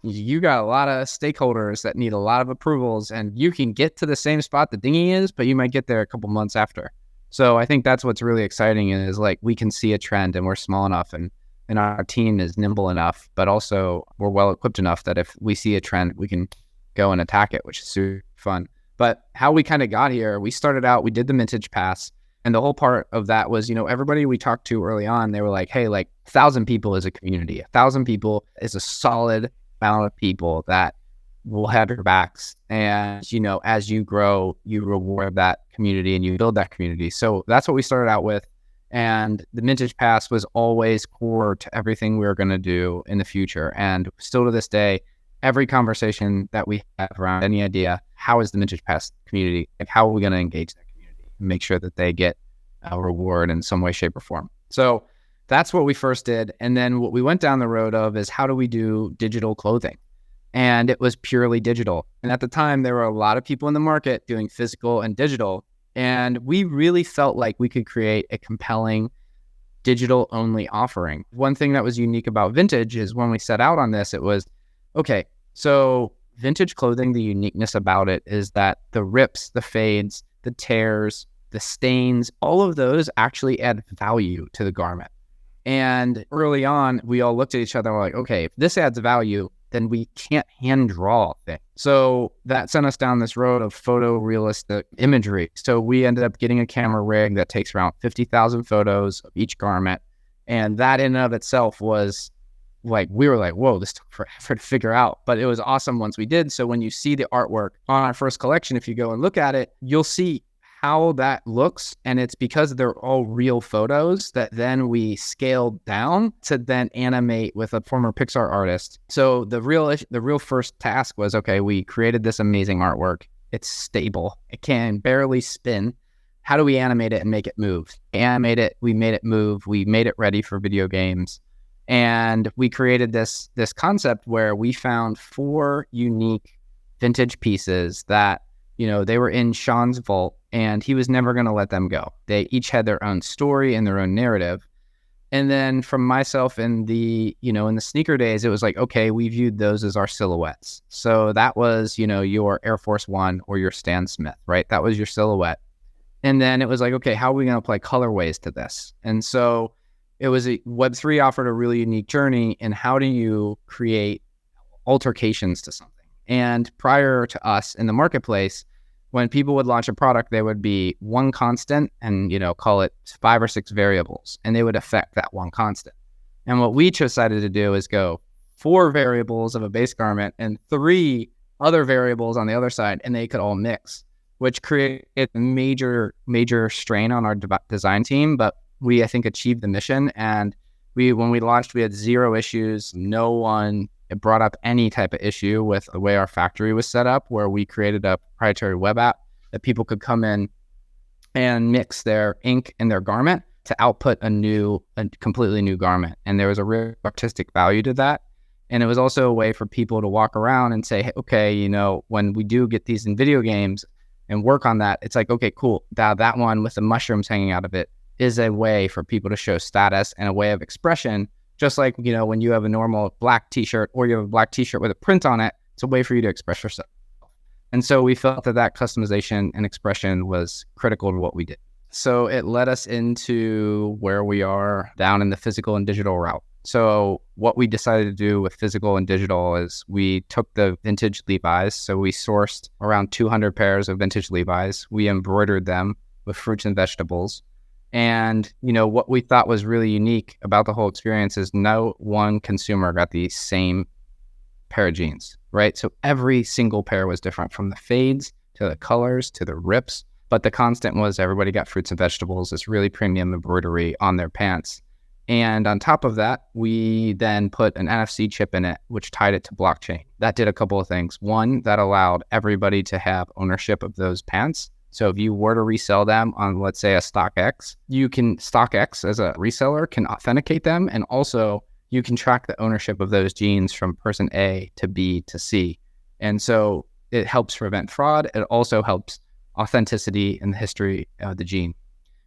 you got a lot of stakeholders that need a lot of approvals and you can get to the same spot the dinghy is, but you might get there a couple months after. So I think that's what's really exciting is like we can see a trend and we're small enough and our team is nimble enough, but also we're well equipped enough that if we see a trend, we can go and attack it, which is super fun. But how we kind of got here, we started out, we did the Vintage Pass. And the whole part of that was, everybody we talked to early on, they were like, hey, like 1,000 people is a community. 1,000 people is a solid amount of people that will have your backs. And, as you grow, you reward that community and you build that community. So that's what we started out with. And the Vintage Pass was always core to everything we were going to do in the future. And still to this day, every conversation that we have around any idea, how is the Vintage Pass community? Like, how are we going to engage that community and make sure that they get a reward in some way, shape, or form? So that's what we first did. And then what we went down the road of is how do we do digital clothing? And it was purely digital. And at the time, there were a lot of people in the market doing physical and digital. And we really felt like we could create a compelling digital-only offering. One thing that was unique about vintage is when we set out on this, it was, okay, so vintage clothing, the uniqueness about it is that the rips, the fades, the tears, the stains, all of those actually add value to the garment. And early on, we all looked at each other and were like, okay, if this adds value, then we can't hand draw things. So that sent us down this road of photorealistic imagery. So we ended up getting a camera rig that takes around 50,000 photos of each garment. And that in and of itself was like, we were like, whoa, this took forever to figure out. But it was awesome once we did. So when you see the artwork on our first collection, if you go and look at it, you'll see how that looks. And it's because they're all real photos that then we scaled down to then animate with a former Pixar artist. So the real first task was, okay, we created this amazing artwork. It's stable. It can barely spin. How do we animate it and make it move? Animate it. We made it move. We made it ready for video games. And we created this concept where we found 4 unique vintage pieces that, they were in Sean's vault and he was never going to let them go. They each had their own story and their own narrative. And then from myself in the sneaker days, it was like, okay, we viewed those as our silhouettes. So that was, your Air Force One or your Stan Smith, right? That was your silhouette. And then it was like, okay, how are we going to apply colorways to this? And so it was Web3 offered a really unique journey in how do you create altercations to something. And prior to us in the marketplace, when people would launch a product, there would be one constant and, call it 5 or 6 variables, and they would affect that one constant. And what we decided to do is go 4 variables of a base garment and 3 other variables on the other side, and they could all mix. which created a major strain on our design team. But we, I think, achieved the mission. And when we launched, we had 0 issues. No one brought up any type of issue with the way our factory was set up, where we created a proprietary web app that people could come in and mix their ink in their garment to output a completely new garment. And there was a real artistic value to that. And it was also a way for people to walk around and say, hey, okay, you know, when we do get these in video games and work on that, it's like, okay, cool. Now that one with the mushrooms hanging out of it is a way for people to show status and a way of expression. Just like, you know, when you have a normal black t-shirt or you have a black t-shirt with a print on it, it's a way for you to express yourself. And so we felt that customization and expression was critical to what we did. So it led us into where we are down in the physical and digital route. So what we decided to do with physical and digital is we took the vintage Levi's. So we sourced around 200 pairs of vintage Levi's. We embroidered them with fruits and vegetables. And, you know, what we thought was really unique about the whole experience is no one consumer got the same pair of jeans, right? So every single pair was different, from the fades to the colors to the rips. But the constant was everybody got fruits and vegetables, this really premium embroidery on their pants. And on top of that, we then put an NFC chip in it, which tied it to blockchain. That did a couple of things. One, that allowed everybody to have ownership of those pants. So if you were to resell them on, let's say, a StockX, StockX as a reseller can authenticate them. And also you can track the ownership of those jeans from person A to B to C. And so it helps prevent fraud. It also helps authenticity and the history of the jean.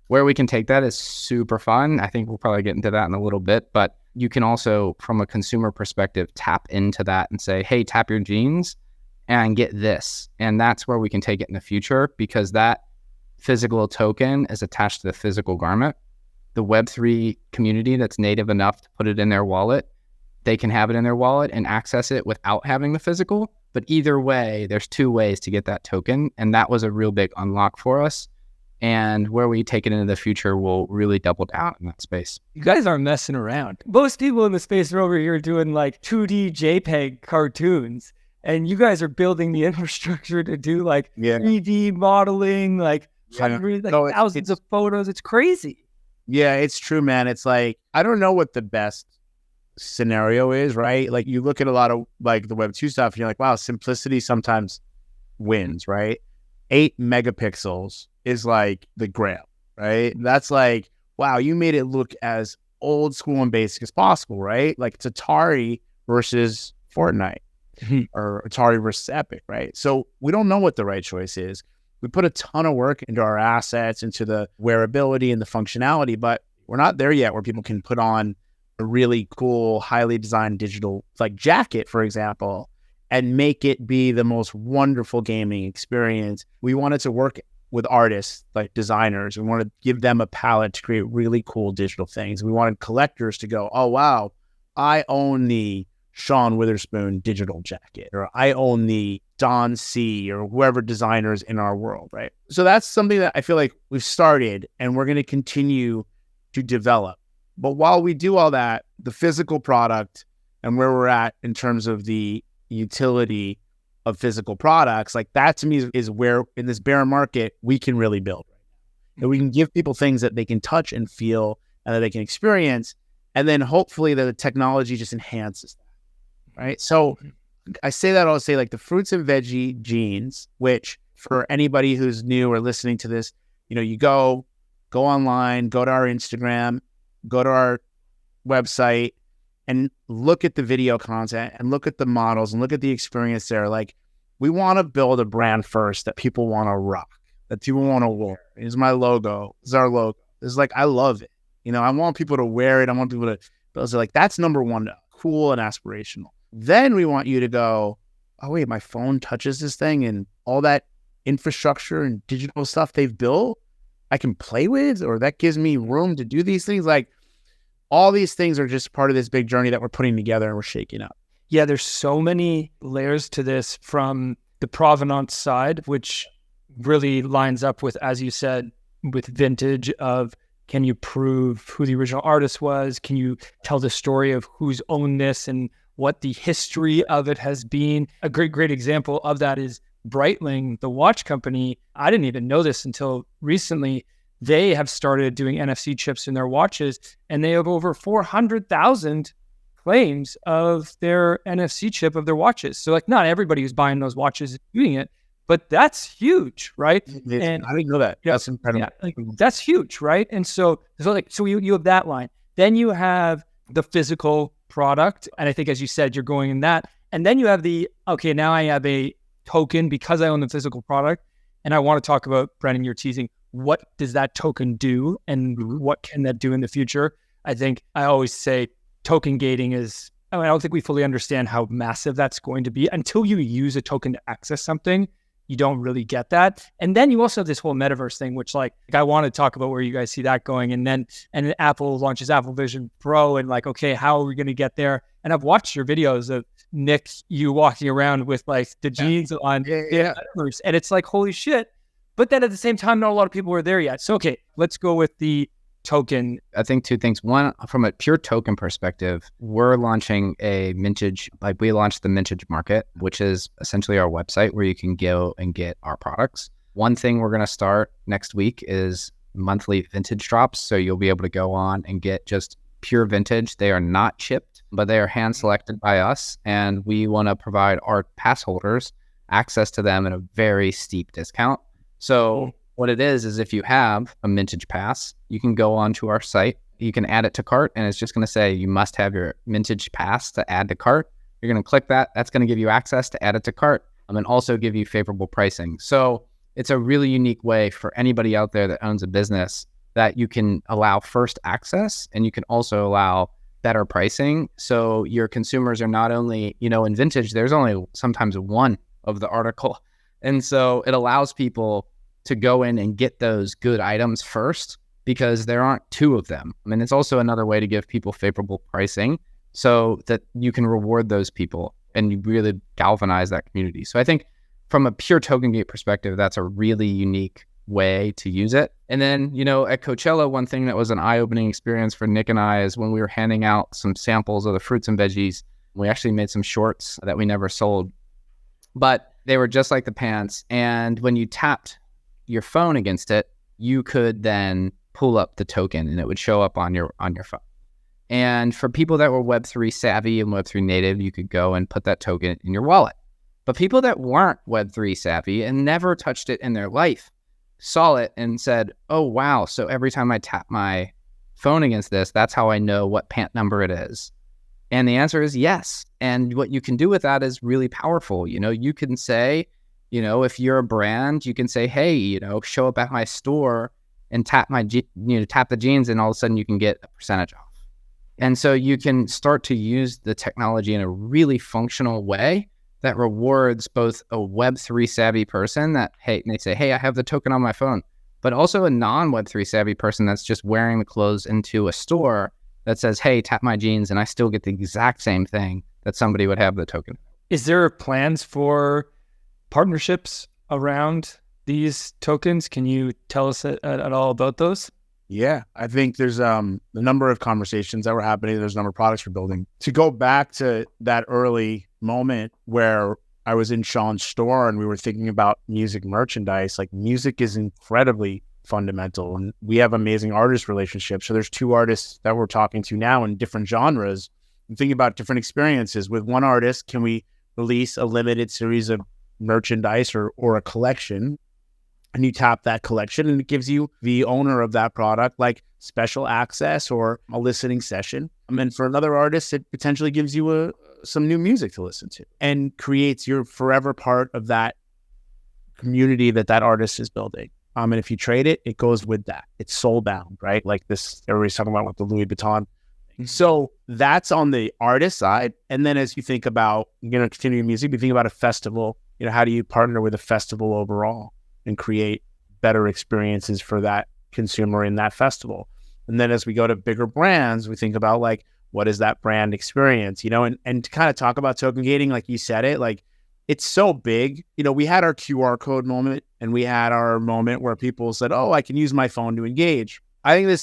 Where we can take that is super fun. I think we'll probably get into that in a little bit, but you can also, from a consumer perspective, tap into that and say, hey, tap your jeans and get this. And that's where we can take it in the future, because that physical token is attached to the physical garment. The Web3 community that's native enough to put it in their wallet, they can have it in their wallet and access it without having the physical. But either way, there's 2 ways to get that token. And that was a real big unlock for us. And where we take it into the future, we'll really double down in that space. You guys aren't messing around. Most people in the space are over here doing like 2D JPEG cartoons. And you guys are building the infrastructure to do like 3D modeling, like thousands of photos. It's crazy. Yeah, it's true, man. It's like, I don't know what the best scenario is, right? Like you look at a lot of like the Web 2 stuff and you're like, wow, simplicity sometimes wins, right? 8 megapixels is like the grail, right? That's like, wow, you made it look as old school and basic as possible, right? Like it's Atari versus Fortnite or Atari versus Epic, right? So we don't know what the right choice is. We put a ton of work into our assets, into the wearability and the functionality, but we're not there yet where people can put on a really cool, highly designed digital like jacket, for example, and make it be the most wonderful gaming experience. We wanted to work with artists, like designers. We wanted to give them a palette to create really cool digital things. We wanted collectors to go, oh, wow, I own the Sean Witherspoon digital jacket, or I own the Don C, or whoever designers in our world, right? So that's something that I feel like we've started and we're going to continue to develop. But while we do all that, the physical product and where we're at in terms of the utility of physical products, like that to me is where in this bear market, we can really build right now. And we can give people things that they can touch and feel and that they can experience. And then hopefully the technology just enhances that, right? So I say that, I'll say like the fruits and veggie jeans, which for anybody who's new or listening to this, you know, you go online, go to our Instagram, go to our website and look at the video content and look at the models and look at the experience there. Like we want to build a brand first that people want to rock, that people want to wear. Here's my logo. This is our logo. This is like, I love it. You know, I want people to wear it. I want people to, but like, that's number one, cool and aspirational. Then we want you to go, oh wait, my phone touches this thing and all that infrastructure and digital stuff they've built, I can play with, or that gives me room to do these things. Like all these things are just part of this big journey that we're putting together and we're shaking up. Yeah, there's so many layers to this from the provenance side, which really lines up with, as you said, with vintage of, can you prove who the original artist was? Can you tell the story of who's owned this and what the history of it has been? A great example of that is Breitling, the watch company, I didn't even know this until recently. They have started doing NFC chips in their watches, and they have over 400,000 claims of their NFC chip of their watches. So like not everybody who's buying those watches is doing it, but that's huge, right? And I didn't know that. That's incredible. Yeah, like, that's huge, right? And so you have that line. Then you have the physical product. And I think, as you said, you're going in that. And then you have now I have a token because I own the physical product. And I want to talk about, Brennan, you're teasing, what does that token do and what can that do in the future? I think I always say token gating is, I don't think we fully understand how massive that's going to be until you use a token to access something. You don't really get that. And then you also have this whole metaverse thing, which like I want to talk about where you guys see that going. And then Apple launches Apple Vision Pro and like, okay, how are we going to get there? And I've watched your videos of Nick, you walking around with like the jeans on the metaverse. And it's like, holy shit. But then at the same time, not a lot of people are there yet. So, okay, let's go with the token. I think two things. One, from a pure token perspective, we're launching a mintage, like we launched the Mintage Market, which is essentially our website where you can go and get our products. One thing we're going to start next week is monthly vintage drops. So you'll be able to go on and get just pure vintage. They are not chipped, but they are hand selected by us. And we want to provide our pass holders access to them at a very steep discount. So what it is if you have a Mintage Pass, you can go onto our site, you can add it to cart, and it's just going to say you must have your Mintage Pass to add to cart. You're going to click that. That's going to give you access to add it to cart and also give you favorable pricing. So it's a really unique way for anybody out there that owns a business that you can allow first access and you can also allow better pricing. So your consumers are not only, in vintage, there's only sometimes one of the article. And so it allows people to go in and get those good items first because there aren't two of them. I mean, it's also another way to give people favorable pricing so that you can reward those people and you really galvanize that community. So I think from a pure token gate perspective, that's a really unique way to use it. And then, at Coachella, one thing that was an eye-opening experience for Nick and I is when we were handing out some samples of the fruits and veggies, we actually made some shorts that we never sold, but they were just like the pants. And when you tapped your phone against it, you could then pull up the token and it would show up on your phone. And for people that were Web3 savvy and Web3 native, you could go and put that token in your wallet. But people that weren't Web3 savvy and never touched it in their life saw it and said, oh, wow. So every time I tap my phone against this, that's how I know what pant number it is. And the answer is yes. And what you can do with that is really powerful. You can say, if you're a brand, you can say, hey, show up at my store and tap tap the jeans, and all of a sudden you can get a percentage off. And so you can start to use the technology in a really functional way that rewards both a Web3 savvy person and they say, hey, I have the token on my phone, but also a non-Web3 savvy person that's just wearing the clothes into a store that says, hey, tap my jeans, and I still get the exact same thing that somebody would have the token. Is there plans for partnerships around these tokens? Can you tell us at all about those? Yeah, I think there's a number of conversations that were happening. There's a number of products we're building. To go back to that early moment where I was in Sean's store and we were thinking about music merchandise, like music is incredibly fundamental and we have amazing artist relationships. So there's two artists that we're talking to now in different genres and thinking about different experiences. With one artist, can we release a limited series of merchandise or a collection, and you tap that collection and it gives you, the owner of that product, like special access or a listening session. And for another artist, it potentially gives you some new music to listen to and creates your forever part of that community that artist is building. And if you trade it, it goes with that. It's soul bound, right? Like this, everybody's talking about with the Louis Vuitton. So that's on the artist side. And then as you think about, continuing music, you think about a festival, how do you partner with a festival overall and create better experiences for that consumer in that festival? And then as we go to bigger brands, we think about like, what is that brand experience, and to kind of talk about token gating, like you said it, like it's so big. We had our QR code moment and we had our moment where people said, oh, I can use my phone to engage. I think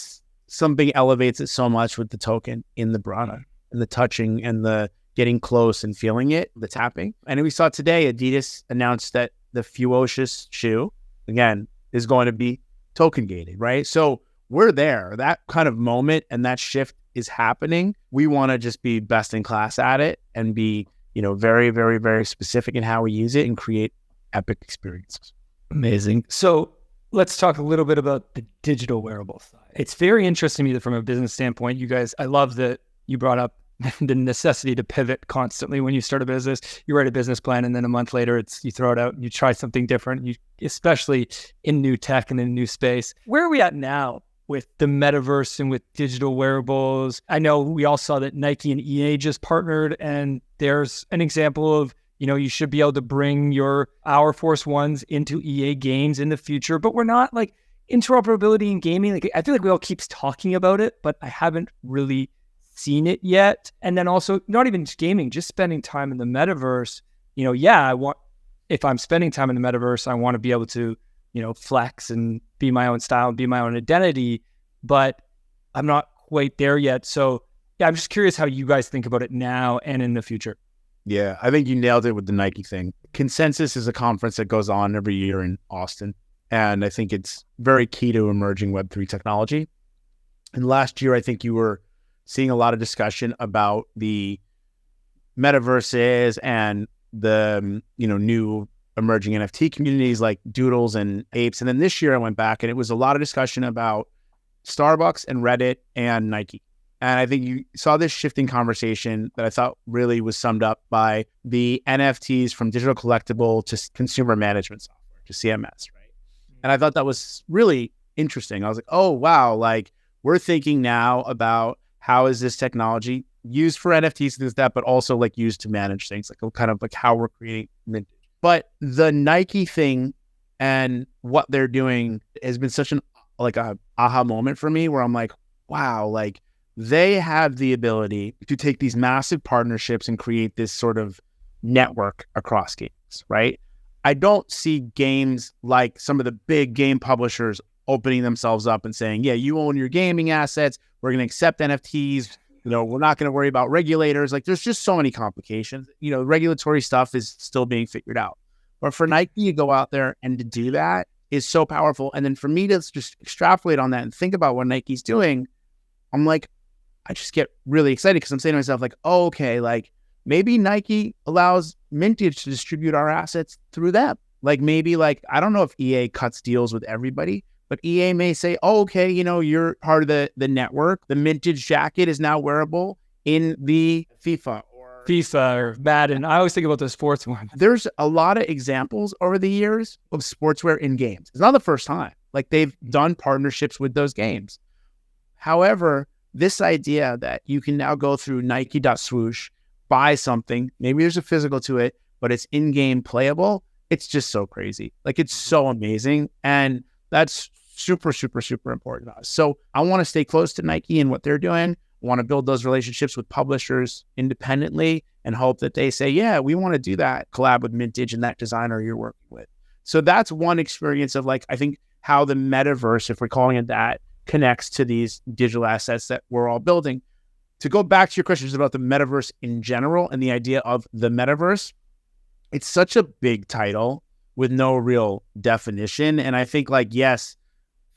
something elevates it so much with the token in the product and the touching and the getting close and feeling it, the tapping. And we saw today, Adidas announced that the Fuocious shoe, again, is going to be token gated, right? So we're there. That kind of moment and that shift is happening. We want to just be best in class at it and be, very, very, very specific in how we use it and create epic experiences. Amazing. So let's talk a little bit about the digital wearable side. It's very interesting to me that from a business standpoint, you guys, I love that you brought up the necessity to pivot constantly when you start a business. You write a business plan and then a month later you throw it out and you try something different, especially in new tech and in new space. Where are we at now with the metaverse and with digital wearables? I know we all saw that Nike and EA just partnered, and there's an example of, you should be able to bring your Air Force Ones into EA games in the future, but we're not like interoperability in gaming. Like, I feel like we all keeps talking about it, but I haven't really seen it yet. And then also not even just gaming, just spending time in the metaverse. If I'm spending time in the metaverse, I want to be able to, flex and be my own style and be my own identity, but I'm not quite there yet. So yeah, I'm just curious how you guys think about it now and in the future. Yeah, I think you nailed it with the Nike thing. Consensus is a conference that goes on every year in Austin. And I think it's very key to emerging Web3 technology. And last year, I think you were seeing a lot of discussion about the metaverses and the, new emerging NFT communities like Doodles and Apes. And then this year I went back and it was a lot of discussion about Starbucks and Reddit and Nike. And I think you saw this shifting conversation that I thought really was summed up by the NFTs from digital collectible to consumer management software, to CMS, right? And I thought that was really interesting. I was like, oh, wow, like we're thinking now about how is this technology used for NFTs and that, but also like used to manage things, like kind of like how we're creating vintage. But the Nike thing and what they're doing has been such a aha moment for me where I'm like, wow, like they have the ability to take these massive partnerships and create this sort of network across games, right? I don't see games like some of the big game publishers opening themselves up and saying, yeah, you own your gaming assets. We're going to accept NFTs. We're not going to worry about regulators. Like there's just so many complications. Regulatory stuff is still being figured out. But for Nike to go out there and to do that is so powerful. And then for me to just extrapolate on that and think about what Nike's doing, I'm like, I just get really excited because I'm saying to myself, like, oh, okay, like maybe Nike allows Mintage to distribute our assets through them. Like maybe I don't know if EA cuts deals with everybody, but EA may say, oh, okay, you're part of the network. The Mintage jacket is now wearable in the FIFA or Madden. I always think about the sports one. There's a lot of examples over the years of sportswear in games. It's not the first time. Like they've done partnerships with those games. However, this idea that you can now go through Nike.swoosh, buy something, maybe there's a physical to it, but it's in-game playable. It's just so crazy. Like it's so amazing. And that's super, super, super important to us. So I want to stay close to Nike and what they're doing. I want to build those relationships with publishers independently and hope that they say, yeah, we want to do that, collab with Mintage and that designer you're working with. So that's one experience of I think how the metaverse, if we're calling it that, connects to these digital assets that we're all building. To go back to your questions about the metaverse in general and the idea of the metaverse, it's such a big title with no real definition. And I think yes,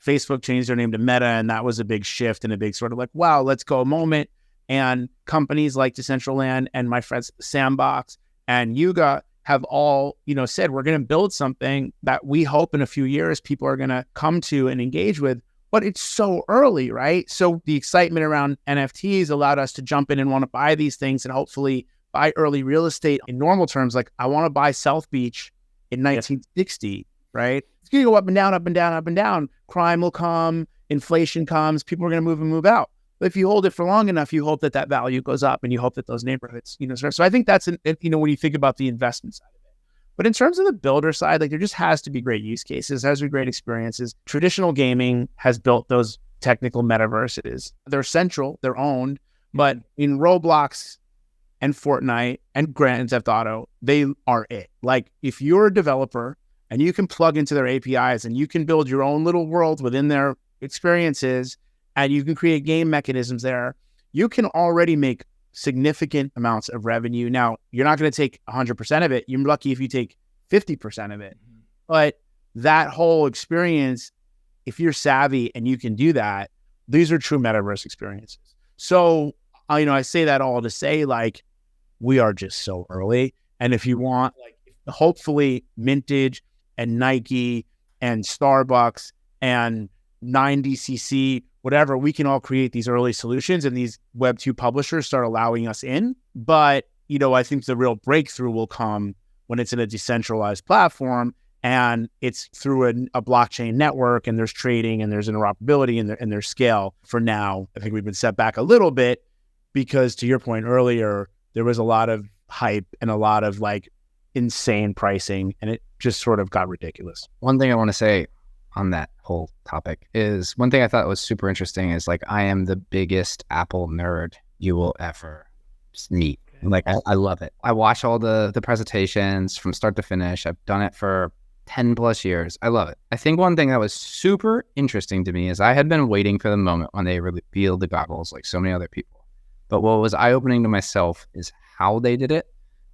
Facebook changed their name to Meta, and that was a big shift and a big sort of wow, let's go moment. And companies like Decentraland and my friends Sandbox and Yuga have all, said we're going to build something that we hope in a few years people are going to come to and engage with. But it's so early, right? So the excitement around NFTs allowed us to jump in and want to buy these things and hopefully buy early real estate in normal terms. Like I want to buy South Beach in 1960, right? It's going to go up and down, up and down, up and down. Crime will come, inflation comes, people are going to move and move out. But if you hold it for long enough, you hope that value goes up and you hope that those neighborhoods, so I think that's, when you think about the investment side of it. But in terms of the builder side, there just has to be great use cases, has to be great experiences. Traditional gaming has built those technical metaverses. They're central, they're owned, but in Roblox and Fortnite and Grand Theft Auto, they are it. If you're a developer and you can plug into their APIs and you can build your own little world within their experiences and you can create game mechanisms there, you can already make significant amounts of revenue. Now, you're not going to take 100% of it. You're lucky if you take 50% of it. But that whole experience, if you're savvy and you can do that, these are true metaverse experiences. So, I say that all to say, like, we are just so early. And if you want, like, hopefully Mintage and Nike and Starbucks and 9DCC, whatever, we can all create these early solutions and these Web2 publishers start allowing us in. But, I think the real breakthrough will come when it's in a decentralized platform and it's through a blockchain network and there's trading and there's interoperability and there's scale. For now, I think we've been set back a little bit because, to your point earlier, there was a lot of hype and a lot of like insane pricing and it just sort of got ridiculous. One thing I want to say on that whole topic is one thing I thought was super interesting is like, I am the biggest Apple nerd you will ever meet. Like, I love it. I watch all the presentations from start to finish. I've done it for 10 plus years. I love it. I think one thing that was super interesting to me is I had been waiting for the moment when they revealed the goggles like so many other people. But what was eye-opening to myself is how they did it.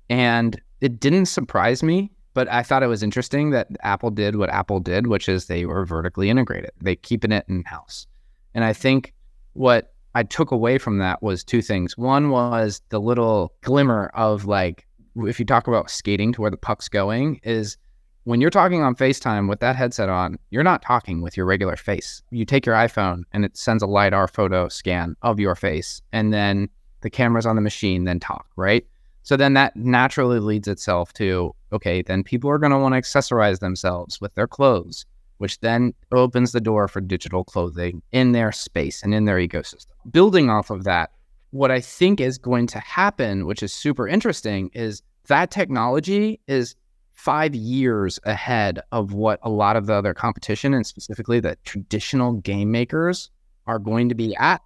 And it didn't surprise me, but I thought it was interesting that Apple did what Apple did, which is they were vertically integrated. They keeping it in-house. And I think what I took away from that was two things. One was the little glimmer of like, if you talk about skating to where the puck's going, is when you're talking on FaceTime with that headset on, you're not talking with your regular face. You take your iPhone and it sends a LiDAR photo scan of your face, and then the cameras on the machine then talk, right? So then that naturally leads itself to, okay, then people are going to want to accessorize themselves with their clothes, which then opens the door for digital clothing in their space and in their ecosystem. Building off of that, what I think is going to happen, which is super interesting, is that technology is 5 years ahead of what a lot of the other competition and specifically the traditional game makers are going to be at.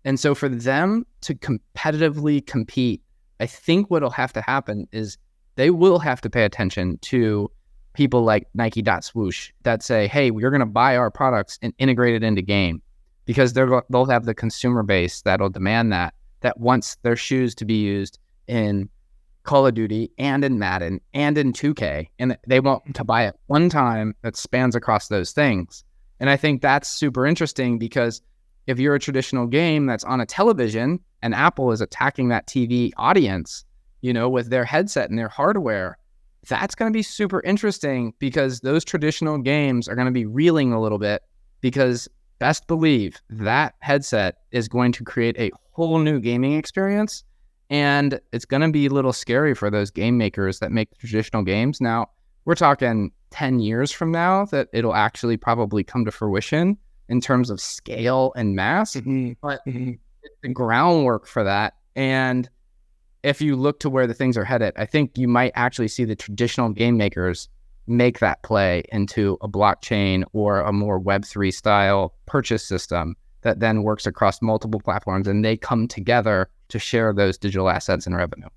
And so for them to competitively compete, I think what'll have to happen is they will have to pay attention to people like Nike.Swoosh that say, hey, we're going to buy our products and integrate it into game, because they'll have the consumer base that'll demand that wants their shoes to be used in Call of Duty and in Madden and in 2K, and they want to buy it one time that spans across those things. And I think that's super interesting, because if you're a traditional game that's on a television and Apple is attacking that TV audience, with their headset and their hardware, that's going to be super interesting, because those traditional games are going to be reeling a little bit, because best believe that headset is going to create a whole new gaming experience. And it's going to be a little scary for those game makers that make traditional games. Now, we're talking 10 years from now that it'll actually probably come to fruition in terms of scale and mass. But the groundwork for that. And if you look to where the things are headed, I think you might actually see the traditional game makers make that play into a blockchain or a more Web3 style purchase system that then works across multiple platforms, and they come together to share those digital assets and revenue.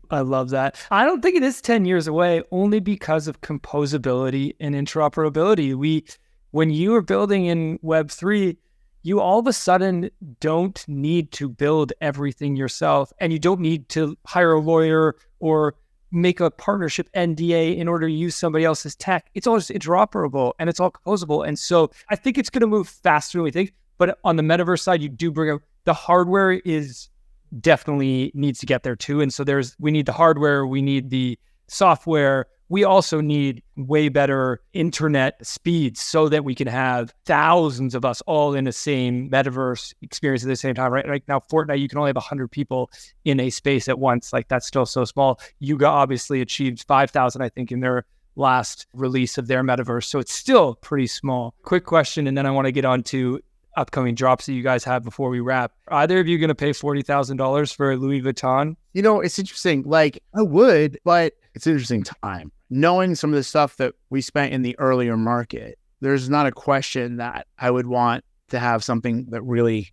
I love that. I don't think it is 10 years away, only because of composability and interoperability. When you are building in Web3, you all of a sudden don't need to build everything yourself, and you don't need to hire a lawyer or make a partnership NDA in order to use somebody else's tech. It's all just interoperable and it's all composable. And so I think it's going to move faster than we think. But on the metaverse side, you do bring up the hardware is definitely needs to get there too. And so we need the hardware, we need the software. We also need way better internet speeds so that we can have thousands of us all in the same metaverse experience at the same time, right? Like now, Fortnite, you can only have 100 people in a space at once. Like that's still so small. Yuga obviously achieved 5,000, I think, in their last release of their metaverse. So it's still pretty small. Quick question, and then I want to get on to upcoming drops that you guys have before we wrap. Are either of you going to pay $40,000 for a Louis Vuitton? It's interesting. Like I would, but it's an interesting time. Knowing some of the stuff that we spent in the earlier market, there's not a question that I would want to have something that really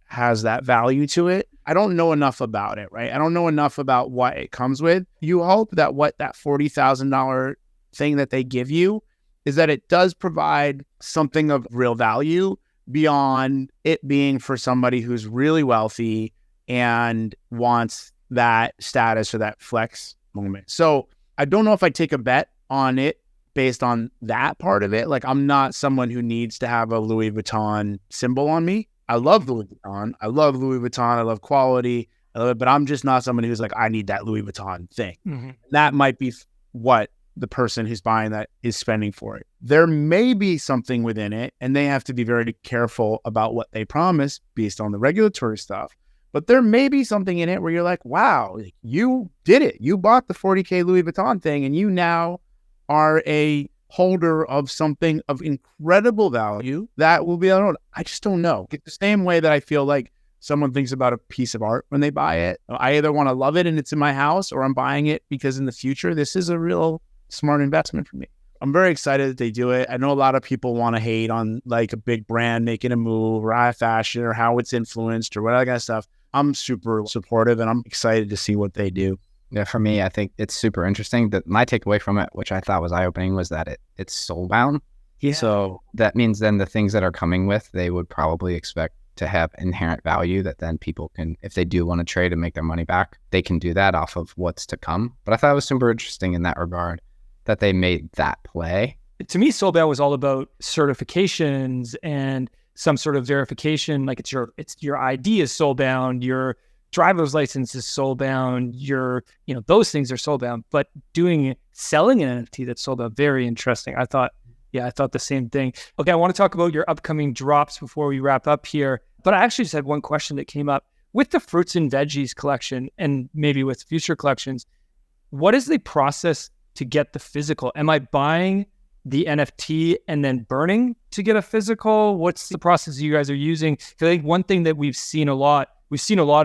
has that value to it. I don't know enough about it, right? I don't know enough about what it comes with. You hope that what that $40,000 thing that they give you is that it does provide something of real value beyond it being for somebody who's really wealthy and wants that status or that flex moment. So I don't know if I take a bet on it based on that part of it. Like, I'm not someone who needs to have a Louis Vuitton symbol on me. I love Louis Vuitton. I love Louis Vuitton. I love quality. I love it, but I'm just not someone who's like, I need that Louis Vuitton thing. Mm-hmm. That might be what the person who's buying that is spending for it. There may be something within it, and they have to be very careful about what they promise based on the regulatory stuff. But there may be something in it where you're like, wow, you did it. You bought the 40K Louis Vuitton thing, and you now are a holder of something of incredible value that will be, I just don't know. It's the same way that I feel like someone thinks about a piece of art when they buy it. I either want to love it and it's in my house, or I'm buying it because in the future, this is a real smart investment for me. I'm very excited that they do it. I know a lot of people want to hate on like a big brand making a move or high fashion or how it's influenced or what that kind of stuff. I'm super supportive and I'm excited to see what they do. Yeah, for me, I think it's super interesting. That my takeaway from it, which I thought was eye-opening, was that it's soul-bound. Yeah. So that means then the things that are coming with, they would probably expect to have inherent value that then people can, if they do want to trade and make their money back, they can do that off of what's to come. But I thought it was super interesting in that regard that they made that play. To me, soulbound was all about certifications and some sort of verification. Like it's your ID is soulbound, your driver's license is soulbound, those things are soulbound. But selling an NFT that's soulbound, very interesting. I thought the same thing. Okay, I want to talk about your upcoming drops before we wrap up here. But I actually just had one question that came up with the fruits and veggies collection, and maybe with future collections. What is the process to get the physical? Am I buying the NFT and then burning to get a physical? What's the process you guys are using? I think one thing that we've seen a lot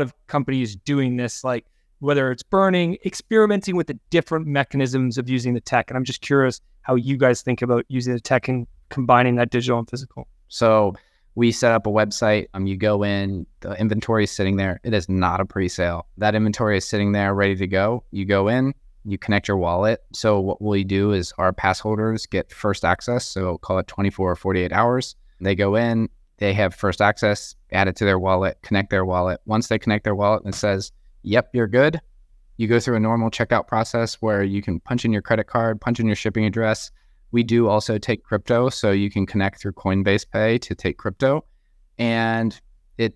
of companies doing this, like whether it's burning, experimenting with the different mechanisms of using the tech. And I'm just curious how you guys think about using the tech and combining that digital and physical. So we set up a website. You go in, the inventory is sitting there. It is not a pre-sale. That inventory is sitting there ready to go. You go in, you connect your wallet. So what we do is our pass holders get first access. So call it 24 or 48 hours. They go in, they have first access, add it to their wallet, connect their wallet. Once they connect their wallet and it says, yep, you're good, you go through a normal checkout process where you can punch in your credit card, punch in your shipping address. We do also take crypto, so you can connect through Coinbase Pay to take crypto. And it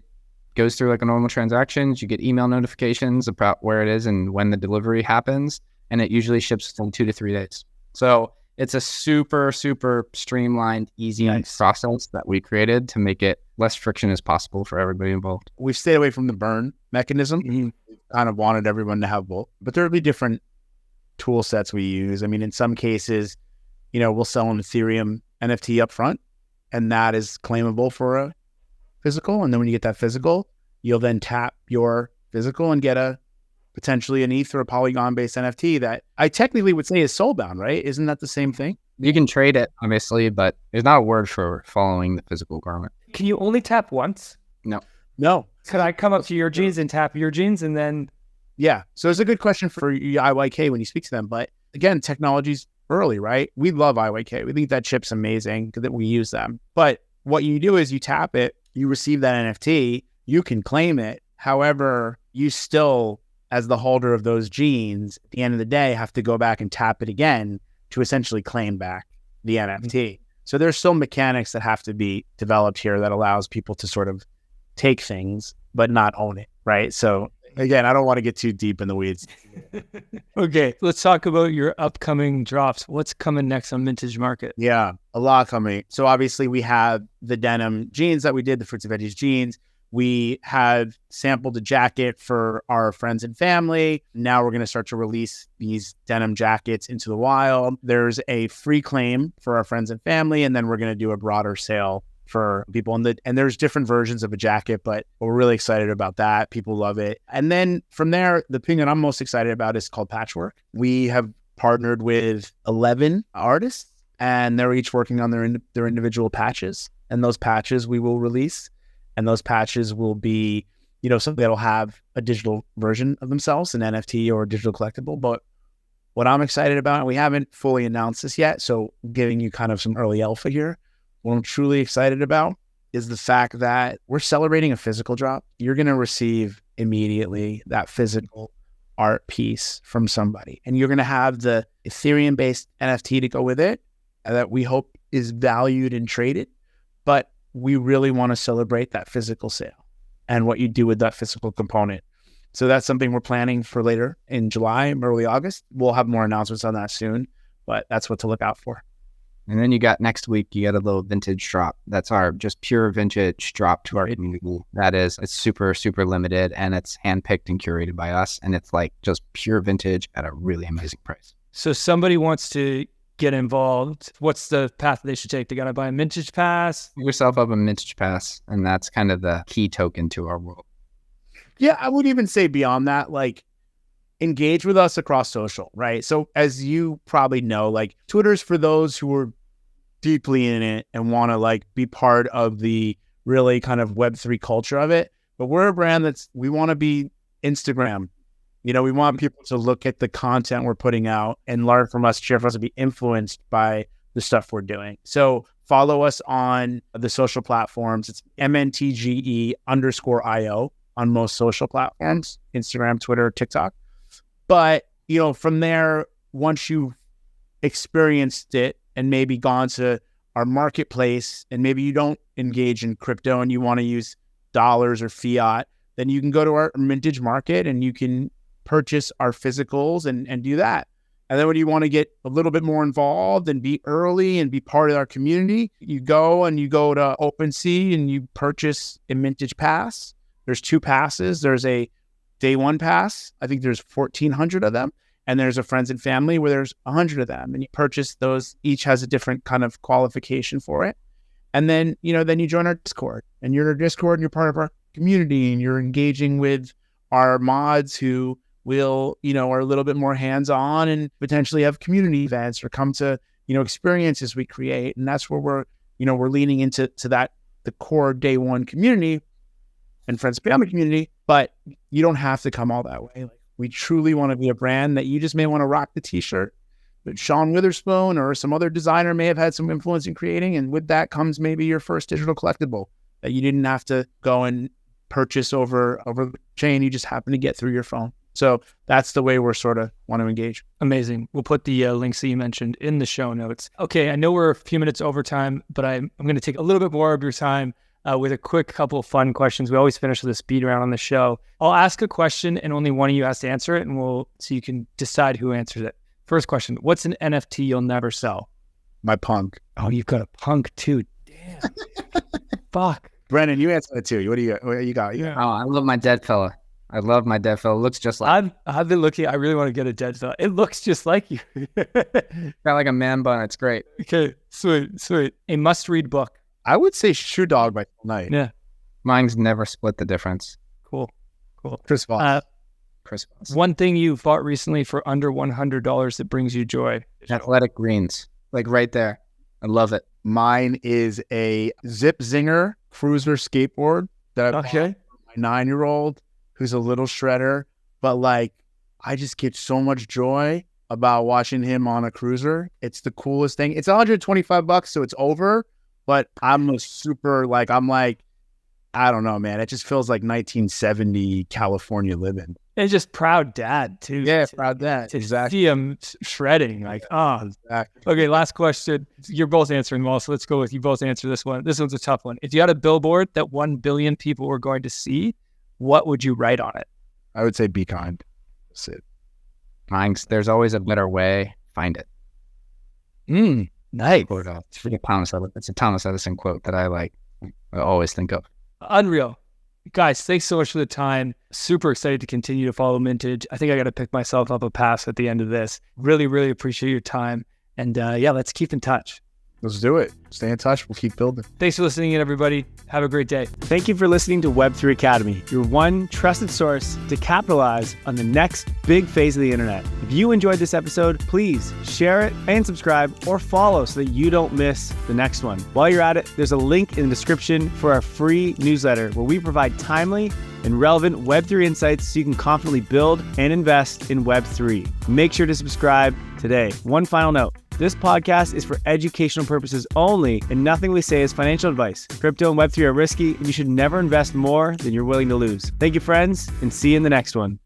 goes through like a normal transactions. You get email notifications about where it is and when the delivery happens. And it usually ships in 2 to 3 days. So it's a super, super streamlined, easy process that we created to make it less friction as possible for everybody involved. We've stayed away from the burn mechanism. Mm-hmm. We kind of wanted everyone to have both, but there'll be different tool sets we use. I mean, in some cases, we'll sell an Ethereum NFT up front, and that is claimable for a physical. And then when you get that physical, you'll then tap your physical and get potentially an ETH or a Polygon-based NFT that I technically would say is soulbound, right? Isn't that the same thing? You can trade it, obviously, but there's not a word for following the physical garment. Can you only tap once? No. Could I come up to your jeans and tap your jeans and then? Yeah. So it's a good question for IYK when you speak to them. But again, technology's early, right? We love IYK. We think that chip's amazing because we use them. But what you do is you tap it, you receive that NFT, you can claim it. However, you still, as the holder of those jeans, at the end of the day, have to go back and tap it again to essentially claim back the NFT. Mm-hmm. So there's still mechanics that have to be developed here that allows people to sort of take things, but not own it, right? So again, I don't want to get too deep in the weeds. Okay, let's talk about your upcoming drops. What's coming next on Vintage Market? Yeah, a lot coming. So obviously we have the denim jeans that we did, the Fruits and Veggies jeans. We have sampled a jacket for our friends and family. Now we're going to start to release these denim jackets into the wild. There's a free claim for our friends and family, and then we're going to do a broader sale for people. And there's different versions of a jacket, but we're really excited about that. People love it. And then from there, the thing that I'm most excited about is called Patchwork. We have partnered with 11 artists, and they're each working on their individual patches. And those patches we will release. And those patches will be, something that'll have a digital version of themselves, an NFT or a digital collectible. But what I'm excited about, and we haven't fully announced this yet, so giving you kind of some early alpha here, what I'm truly excited about is the fact that we're celebrating a physical drop. You're going to receive immediately that physical art piece from somebody. And you're going to have the Ethereum-based NFT to go with it that we hope is valued and traded. But we really want to celebrate that physical sale and what you do with that physical component. So that's something we're planning for later in July, early August. We'll have more announcements on that soon, but that's what to look out for. And then you got next week, you got a little vintage drop. That's our just pure vintage drop to our community. That is, it's super, super limited, and it's handpicked and curated by us. And it's like just pure vintage at a really amazing price. So somebody wants to get involved. What's the path they should take? They got to buy a Mintage Pass? Pick yourself up a Mintage Pass, and that's kind of the key token to our world. Yeah, I would even say beyond that, like, engage with us across social, right? So as you probably know, like, Twitter's for those who are deeply in it and want to like be part of the really kind of Web3 culture of it. But we're a brand we want to be Instagram. You know, we want people to look at the content we're putting out and learn from us, share from us, and be influenced by the stuff we're doing. So follow us on the social platforms. It's MNTGE_IO on most social platforms, Instagram, Twitter, TikTok. But, you know, from there, once you've experienced it and maybe gone to our marketplace and maybe you don't engage in crypto and you want to use dollars or fiat, then you can go to our Mintage market and you can purchase our physicals and do that. And then when you want to get a little bit more involved and be early and be part of our community, you go to OpenSea and you purchase a Mintage Pass. There's 2 passes. There's a day 1 pass. I think there's 1,400 of them. And there's a friends and family where there's 100 of them. And you purchase those. Each has a different kind of qualification for it. And then, you know, then you join our Discord. And you're in our Discord and you're part of our community. And you're engaging with our mods who will, you know, are a little bit more hands-on and potentially have community events or come to, you know, experiences we create. And that's where we're leaning into that, the core day 1 community and friends and family community. But you don't have to come all that way. Like, we truly want to be a brand that you just may want to rock the t-shirt that Sean Witherspoon or some other designer may have had some influence in creating. And with that comes maybe your first digital collectible that you didn't have to go and purchase over the chain. You just happen to get through your phone. So that's the way we're sort of want to engage. Amazing. We'll put the links that you mentioned in the show notes. Okay, I know we're a few minutes over time, but I'm going to take a little bit more of your time with a quick couple of fun questions. We always finish with a speed round on the show. I'll ask a question and only one of you has to answer it, and so you can decide who answers it. First question, what's an NFT you'll never sell? My punk. Oh, you've got a punk too. Damn. Fuck. Brennan, you answer it too. What do you got? Yeah. Oh, I love my dead fella. I love my dead fella. It looks just like I've been looking. I really want to get a dead fella. It looks just like you. got like a man bun. It's great. Okay, sweet. A must-read book. I would say Shoe Dog by Phil Knight. Yeah. Mine's Never Split the Difference. Cool. Chris Voss. One thing you bought recently for under $100 that brings you joy. Athletic Greens. Like right there. I love it. Mine is a Zip Zinger cruiser skateboard that I bought for my 9-year-old who's a little shredder, but like I just get so much joy about watching him on a cruiser. It's the coolest thing. It's $125, so it's over, but I'm I don't know, man. It just feels like 1970 California living. And just proud dad too. Yeah, proud dad. To Exactly. see him shredding, like, Exactly. Okay, last question. You're both answering well, so let's go with you both answer this one. This one's a tough one. If you had a billboard that 1 billion people were going to see, what would you write on it? I would say be kind. That's it. Mine's There's Always a Better Way. Find it. Nice. It's a Thomas Edison quote that I always think of. Unreal. Guys, thanks so much for the time. Super excited to continue to follow Mintage. I think I got to pick myself up a pass at the end of this. Really, really appreciate your time. And let's keep in touch. Let's do it. Stay in touch. We'll keep building. Thanks for listening in, everybody. Have a great day. Thank you for listening to Web3 Academy, your one trusted source to capitalize on the next big phase of the internet. If you enjoyed this episode, please share it and subscribe or follow so that you don't miss the next one. While you're at it, there's a link in the description for our free newsletter where we provide timely and relevant Web3 insights so you can confidently build and invest in Web3. Make sure to subscribe today. One final note. This podcast is for educational purposes only, and nothing we say is financial advice. Crypto and Web3 are risky, and you should never invest more than you're willing to lose. Thank you, friends, and see you in the next one.